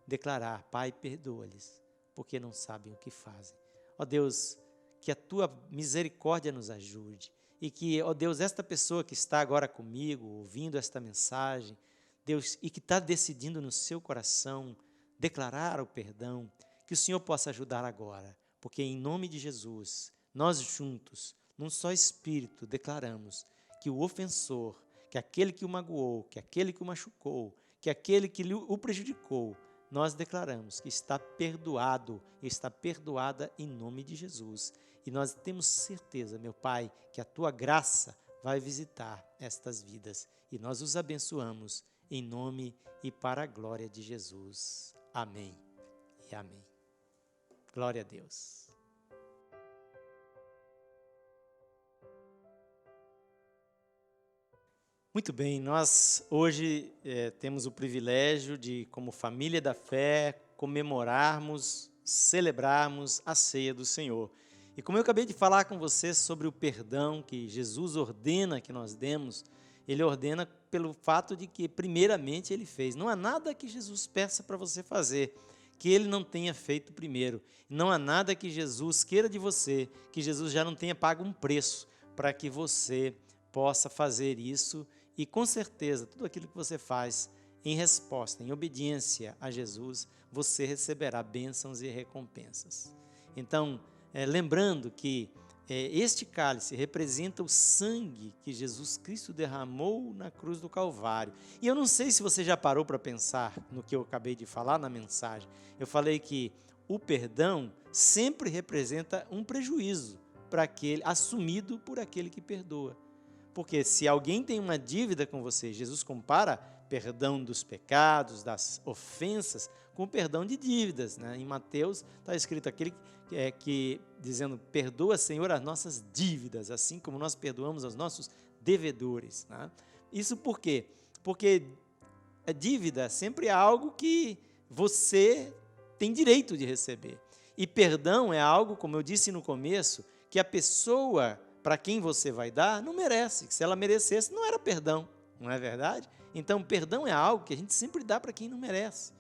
declarar, Pai, perdoa-lhes, porque não sabem o que fazem. Ó Deus, que a tua misericórdia nos ajude. E que, ó Deus, esta pessoa que está agora comigo, ouvindo esta mensagem, Deus, e que está decidindo no seu coração declarar o perdão, que o Senhor possa ajudar agora, porque em nome de Jesus, nós juntos, num só Espírito, declaramos que o ofensor, que aquele que o magoou, que aquele que o machucou, que aquele que o prejudicou, nós declaramos que está perdoado, está perdoada em nome de Jesus. E nós temos certeza, meu Pai, que a tua graça vai visitar estas vidas. E nós os abençoamos em nome e para a glória de Jesus. Amém e amém. Glória a Deus. Muito bem, nós hoje temos o privilégio de, como família da fé, comemorarmos, celebrarmos a ceia do Senhor. E como eu acabei de falar com vocês sobre o perdão que Jesus ordena que nós demos, Ele ordena pelo fato de que, primeiramente, Ele fez. Não há nada que Jesus peça para você fazer que Ele não tenha feito primeiro. Não há nada que Jesus queira de você que Jesus já não tenha pago um preço para que você possa fazer isso. E, com certeza, tudo aquilo que você faz em resposta, em obediência a Jesus, você receberá bênçãos e recompensas. Então, lembrando que este cálice representa o sangue que Jesus Cristo derramou na cruz do Calvário. E eu não sei se você já parou para pensar no que eu acabei de falar na mensagem. Eu falei que o perdão sempre representa um prejuízo para aquele assumido por aquele que perdoa. Porque se alguém tem uma dívida com você, Jesus compara perdão dos pecados, das ofensas, com perdão de dívidas, né? Em Mateus está escrito aquele que dizendo, perdoa, Senhor, as nossas dívidas, assim como nós perdoamos aos nossos devedores, né? Isso por quê? Porque a dívida sempre é algo que você tem direito de receber. E perdão é algo, como eu disse no começo, que a pessoa para quem você vai dar não merece. Se ela merecesse, não era perdão, não é verdade? Então, perdão é algo que a gente sempre dá para quem não merece.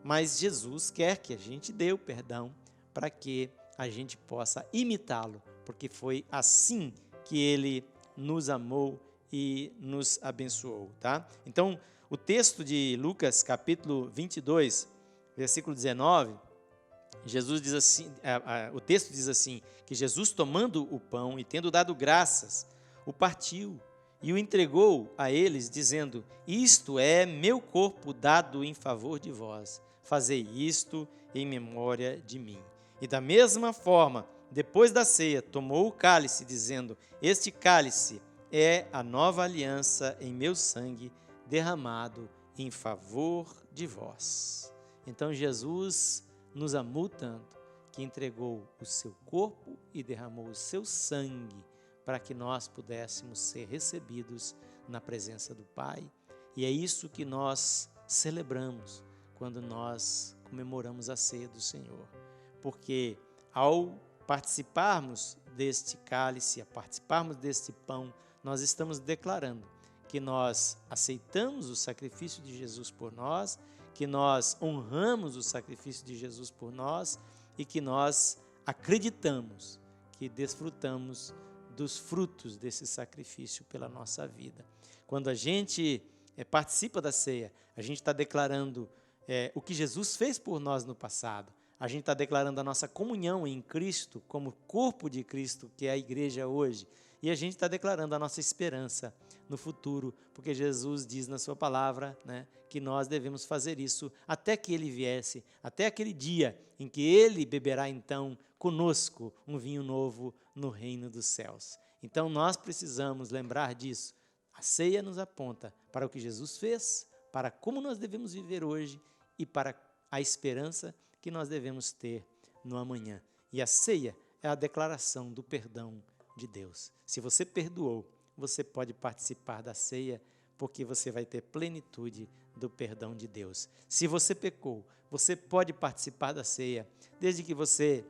Mas Jesus quer que a gente dê o perdão para que a gente possa imitá-lo, porque foi assim que Ele nos amou e nos abençoou, tá? Então, o texto de Lucas, capítulo 22, versículo 19, Jesus diz assim, o texto diz assim, que Jesus, tomando o pão e tendo dado graças, o partiu e o entregou a eles, dizendo, isto é meu corpo dado em favor de vós, fazei isto em memória de mim. E da mesma forma, depois da ceia, tomou o cálice, dizendo, este cálice é a nova aliança em meu sangue, derramado em favor de vós. Então Jesus nos amou tanto que entregou o seu corpo e derramou o seu sangue para que nós pudéssemos ser recebidos na presença do Pai. E é isso que nós celebramos quando nós comemoramos a ceia do Senhor. Porque ao participarmos deste cálice, a participarmos deste pão, nós estamos declarando que nós aceitamos o sacrifício de Jesus por nós, que nós honramos o sacrifício de Jesus por nós e que nós acreditamos que desfrutamos dos frutos desse sacrifício pela nossa vida. Quando a gente participa da ceia, a gente está declarando o que Jesus fez por nós no passado. A gente está declarando a nossa comunhão em Cristo como corpo de Cristo, que é a igreja hoje. E a gente está declarando a nossa esperança no futuro, porque Jesus diz na sua palavra, né, que nós devemos fazer isso até que ele viesse, até aquele dia em que ele beberá então conosco um vinho novo no reino dos céus. Então nós precisamos lembrar disso. A ceia nos aponta para o que Jesus fez, para como nós devemos viver hoje e para a esperança que nós devemos ter no amanhã. E a ceia é a declaração do perdão de Deus. Se você perdoou, você pode participar da ceia, porque você vai ter plenitude do perdão de Deus. Se você pecou, você pode participar da ceia, desde que você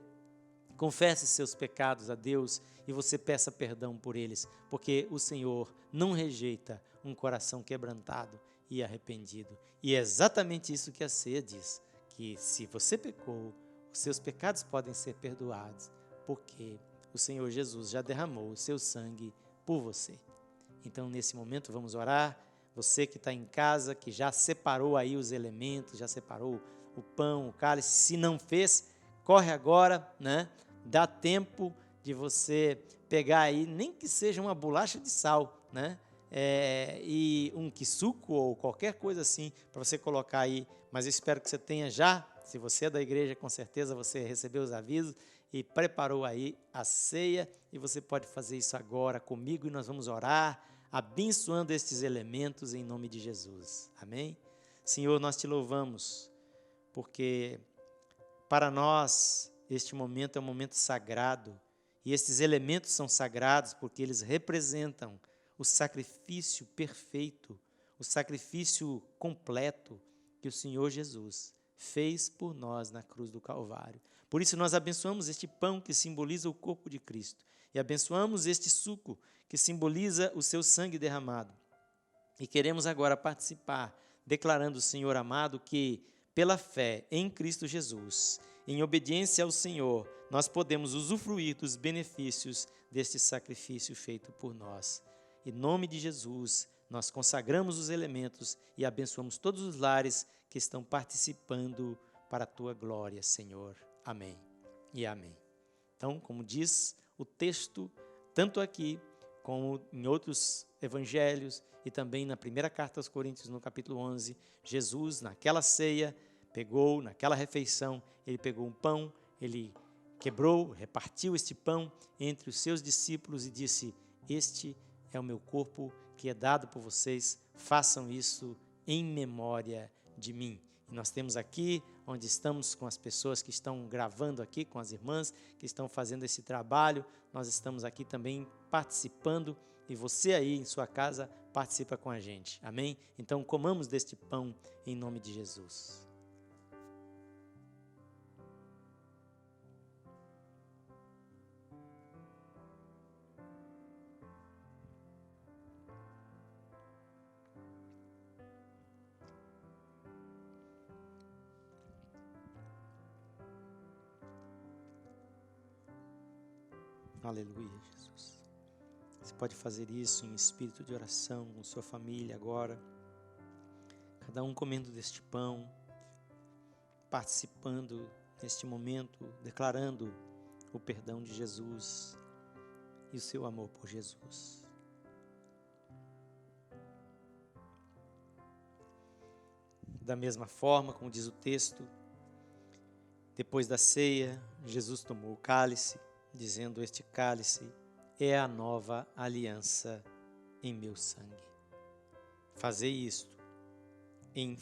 confesse seus pecados a Deus e você peça perdão por eles, porque o Senhor não rejeita um coração quebrantado e arrependido. E é exatamente isso que a ceia diz, que se você pecou, os seus pecados podem ser perdoados, porque o Senhor Jesus já derramou o seu sangue por você. Então, nesse momento, vamos orar. Você que está em casa, que já separou aí os elementos, já separou o pão, o cálice, se não fez, corre agora, né? Dá tempo de você pegar aí, nem que seja uma bolacha de sal, né? E um quisuco ou qualquer coisa assim, para você colocar aí. Mas eu espero que você tenha já, se você é da igreja, com certeza você recebeu os avisos e preparou aí a ceia, e você pode fazer isso agora comigo, e nós vamos orar, abençoando estes elementos em nome de Jesus. Amém? Senhor, nós te louvamos, porque para nós este momento é um momento sagrado, e estes elementos são sagrados porque eles representam o sacrifício perfeito, o sacrifício completo que o Senhor Jesus fez por nós na cruz do Calvário. Por isso nós abençoamos este pão que simboliza o corpo de Cristo, e abençoamos este suco que simboliza o seu sangue derramado. E queremos agora participar, declarando, Senhor amado, que pela fé em Cristo Jesus, em obediência ao Senhor, nós podemos usufruir dos benefícios deste sacrifício feito por nós. Em nome de Jesus, nós consagramos os elementos e abençoamos todos os lares que estão participando para a tua glória, Senhor. Amém e amém. Então, como diz o texto, tanto aqui como em outros evangelhos e também na primeira carta aos Coríntios, no capítulo 11, Jesus, naquela ceia, pegou, naquela refeição, ele pegou um pão, ele quebrou, repartiu este pão entre os seus discípulos e disse: este é o meu corpo que é dado por vocês, façam isso em memória de mim. E nós temos aqui, onde estamos com as pessoas que estão gravando aqui, com as irmãs que estão fazendo esse trabalho, nós estamos aqui também participando, e você aí em sua casa participa com a gente, amém? Então comamos deste pão em nome de Jesus. Aleluia, Jesus. Você pode fazer isso em espírito de oração com sua família agora. Cada um comendo deste pão, participando neste momento, declarando o perdão de Jesus e o seu amor por Jesus. Da mesma forma, como diz o texto, depois da ceia, Jesus tomou o cálice, dizendo: este cálice é a nova aliança em meu sangue. Fazei isto em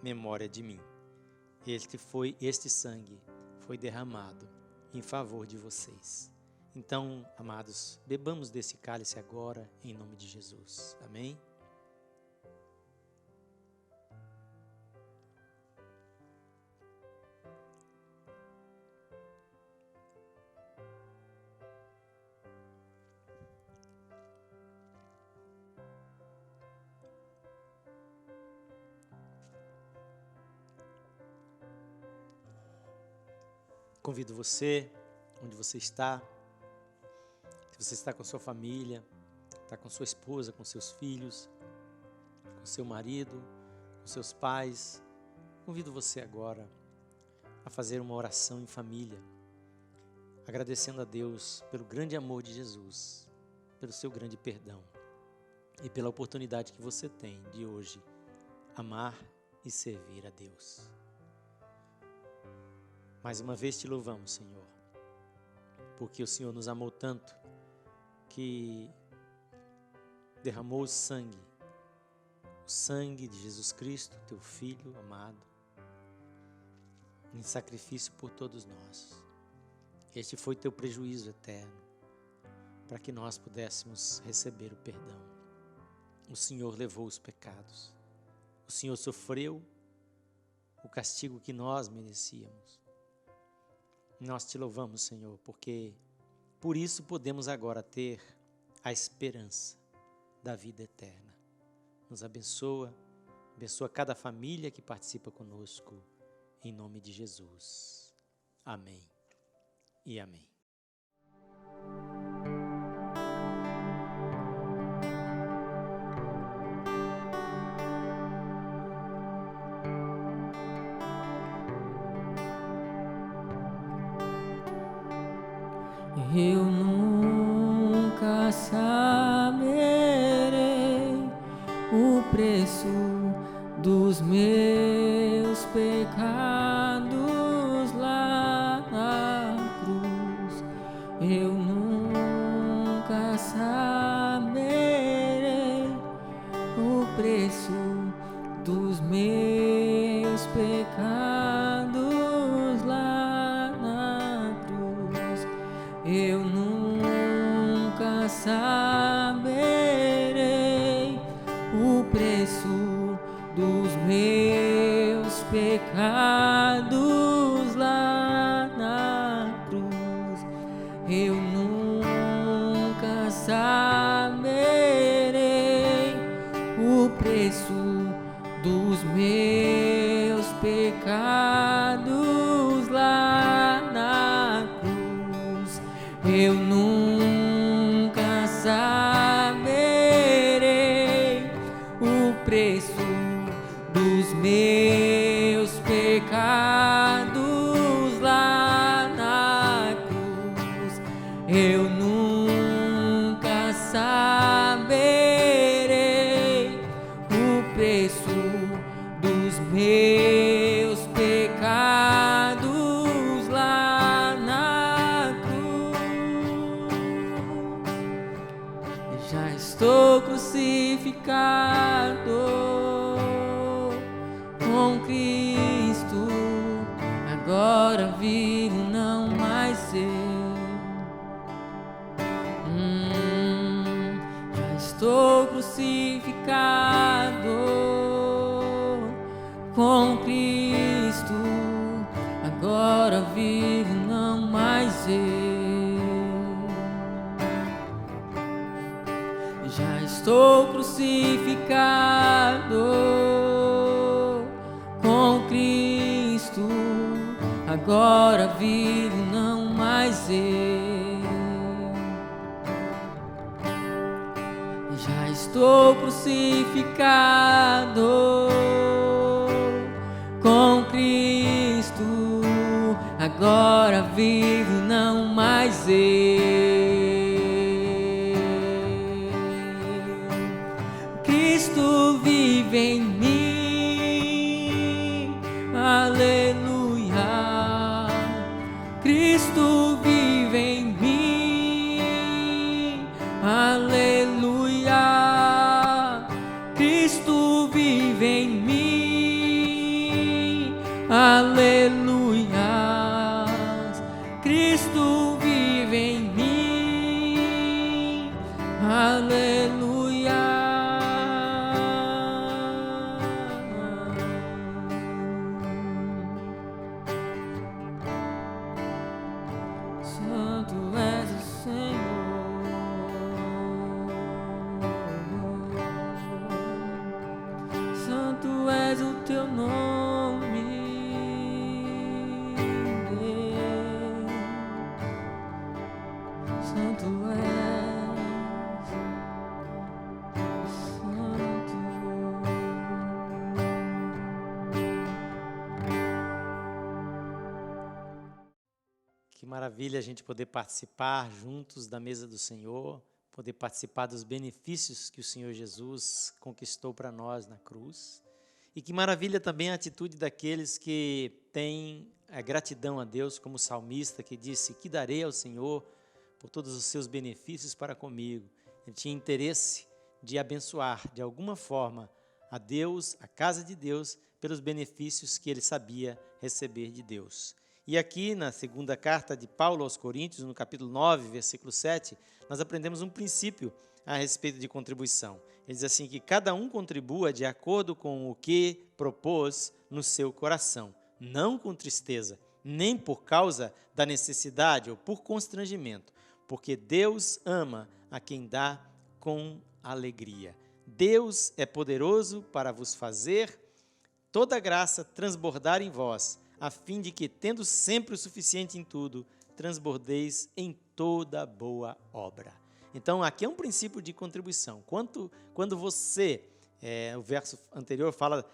memória de mim. Este sangue foi derramado em favor de vocês. Então, amados, bebamos desse cálice agora, em nome de Jesus. Amém? Convido você, onde você está, se você está com sua família, está com sua esposa, com seus filhos, com seu marido, com seus pais, convido você agora a fazer uma oração em família, agradecendo a Deus pelo grande amor de Jesus, pelo seu grande perdão. e pela oportunidade que você tem de hoje amar e servir a Deus. Mais uma vez te louvamos, Senhor, porque o Senhor nos amou tanto que derramou o sangue de Jesus Cristo, teu Filho amado, em sacrifício por todos nós. Este foi teu prejuízo eterno, para que nós pudéssemos receber o perdão. O Senhor levou os pecados. O Senhor sofreu o castigo que nós merecíamos. Nós te louvamos, Senhor, porque por isso podemos agora ter a esperança da vida eterna. Nos abençoa cada família que participa conosco, em nome de Jesus. Amém e amém. Eu nunca saberei o preço dos meus pecados lá na cruz. Eu nunca saberei o preço dos meus pecados lá na cruz. Eu nunca saberei o preço dos meus pecados lá na cruz. Eu nunca saberei o preço dos meus pecados lá na cruz. Eu nunca saberei o preço dos meus pecados lá na cruz. Eu nunca saberei o preço dos meus pecados lá na cruz. Já estou crucificado com Cristo, agora vivo, não mais eu. Já estou crucificado com Cristo, agora vivo, não mais eu. Já estou crucificado com Cristo, agora vivo, não mais eu. Já estou crucificado com Cristo, agora vivo, não mais eu. Cristo vive em mim, aleluia. Cristo vive em mim, aleluia. Cristo vive em mim, aleluia. Cristo vive em mim, aleluia. Santo és o Senhor, santo és o teu nome, Deus. Santo és, santo. Que maravilha a gente poder participar juntos da mesa do Senhor, poder participar dos benefícios que o Senhor Jesus conquistou para nós na cruz. E que maravilha também a atitude daqueles que têm a gratidão a Deus, como o salmista que disse: que darei ao Senhor por todos os seus benefícios para comigo. Ele tinha interesse de abençoar de alguma forma a Deus, a casa de Deus, pelos benefícios que ele sabia receber de Deus. E aqui na segunda carta de Paulo aos Coríntios, no capítulo 9, versículo 7, nós aprendemos um princípio a respeito de contribuição. Ele diz assim, que cada um contribua de acordo com o que propôs no seu coração, não com tristeza, nem por causa da necessidade ou por constrangimento, porque Deus ama a quem dá com alegria. Deus é poderoso para vos fazer toda graça transbordar em vós, a fim de que, tendo sempre o suficiente em tudo, transbordeis em toda boa obra. Então, aqui é um princípio de contribuição. Quando você, o verso anterior fala,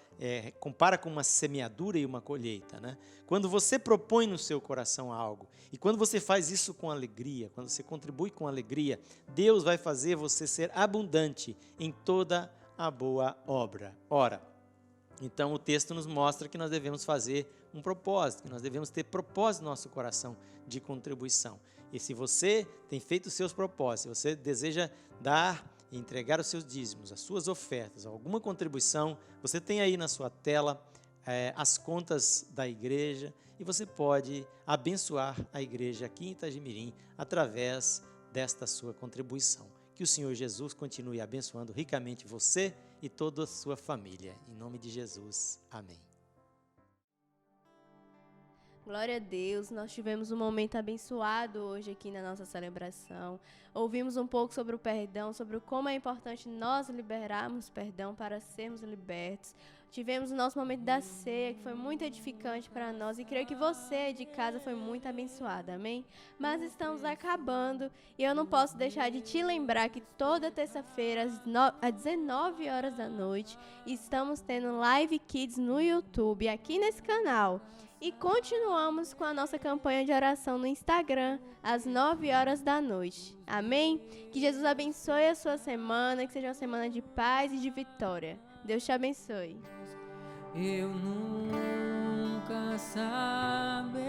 compara com uma semeadura e uma colheita, né? Quando você propõe no seu coração algo, e quando você faz isso com alegria, quando você contribui com alegria, Deus vai fazer você ser abundante em toda a boa obra. Ora, então o texto nos mostra que nós devemos fazer um propósito, que nós devemos ter propósito no nosso coração de contribuição. E se você tem feito os seus propósitos, se você deseja dar e entregar os seus dízimos, as suas ofertas, alguma contribuição, você tem aí na sua tela as contas da igreja e você pode abençoar a igreja aqui em Itagimirim através desta sua contribuição. Que o Senhor Jesus continue abençoando ricamente você e toda a sua família. Em nome de Jesus. Amém. Glória a Deus, nós tivemos um momento abençoado hoje aqui na nossa celebração. Ouvimos um pouco sobre o perdão, sobre como é importante nós liberarmos perdão para sermos libertos. Tivemos o nosso momento da ceia, que foi muito edificante para nós, e creio que você de casa foi muito abençoado, amém? Mas estamos acabando e eu não posso deixar de te lembrar que toda terça-feira, às 19 horas da noite, estamos tendo Live Kids no YouTube, aqui nesse canal. E continuamos com a nossa campanha de oração no Instagram, às 9 horas da noite. Amém? Que Jesus abençoe a sua semana, que seja uma semana de paz e de vitória. Deus te abençoe. Eu nunca saberei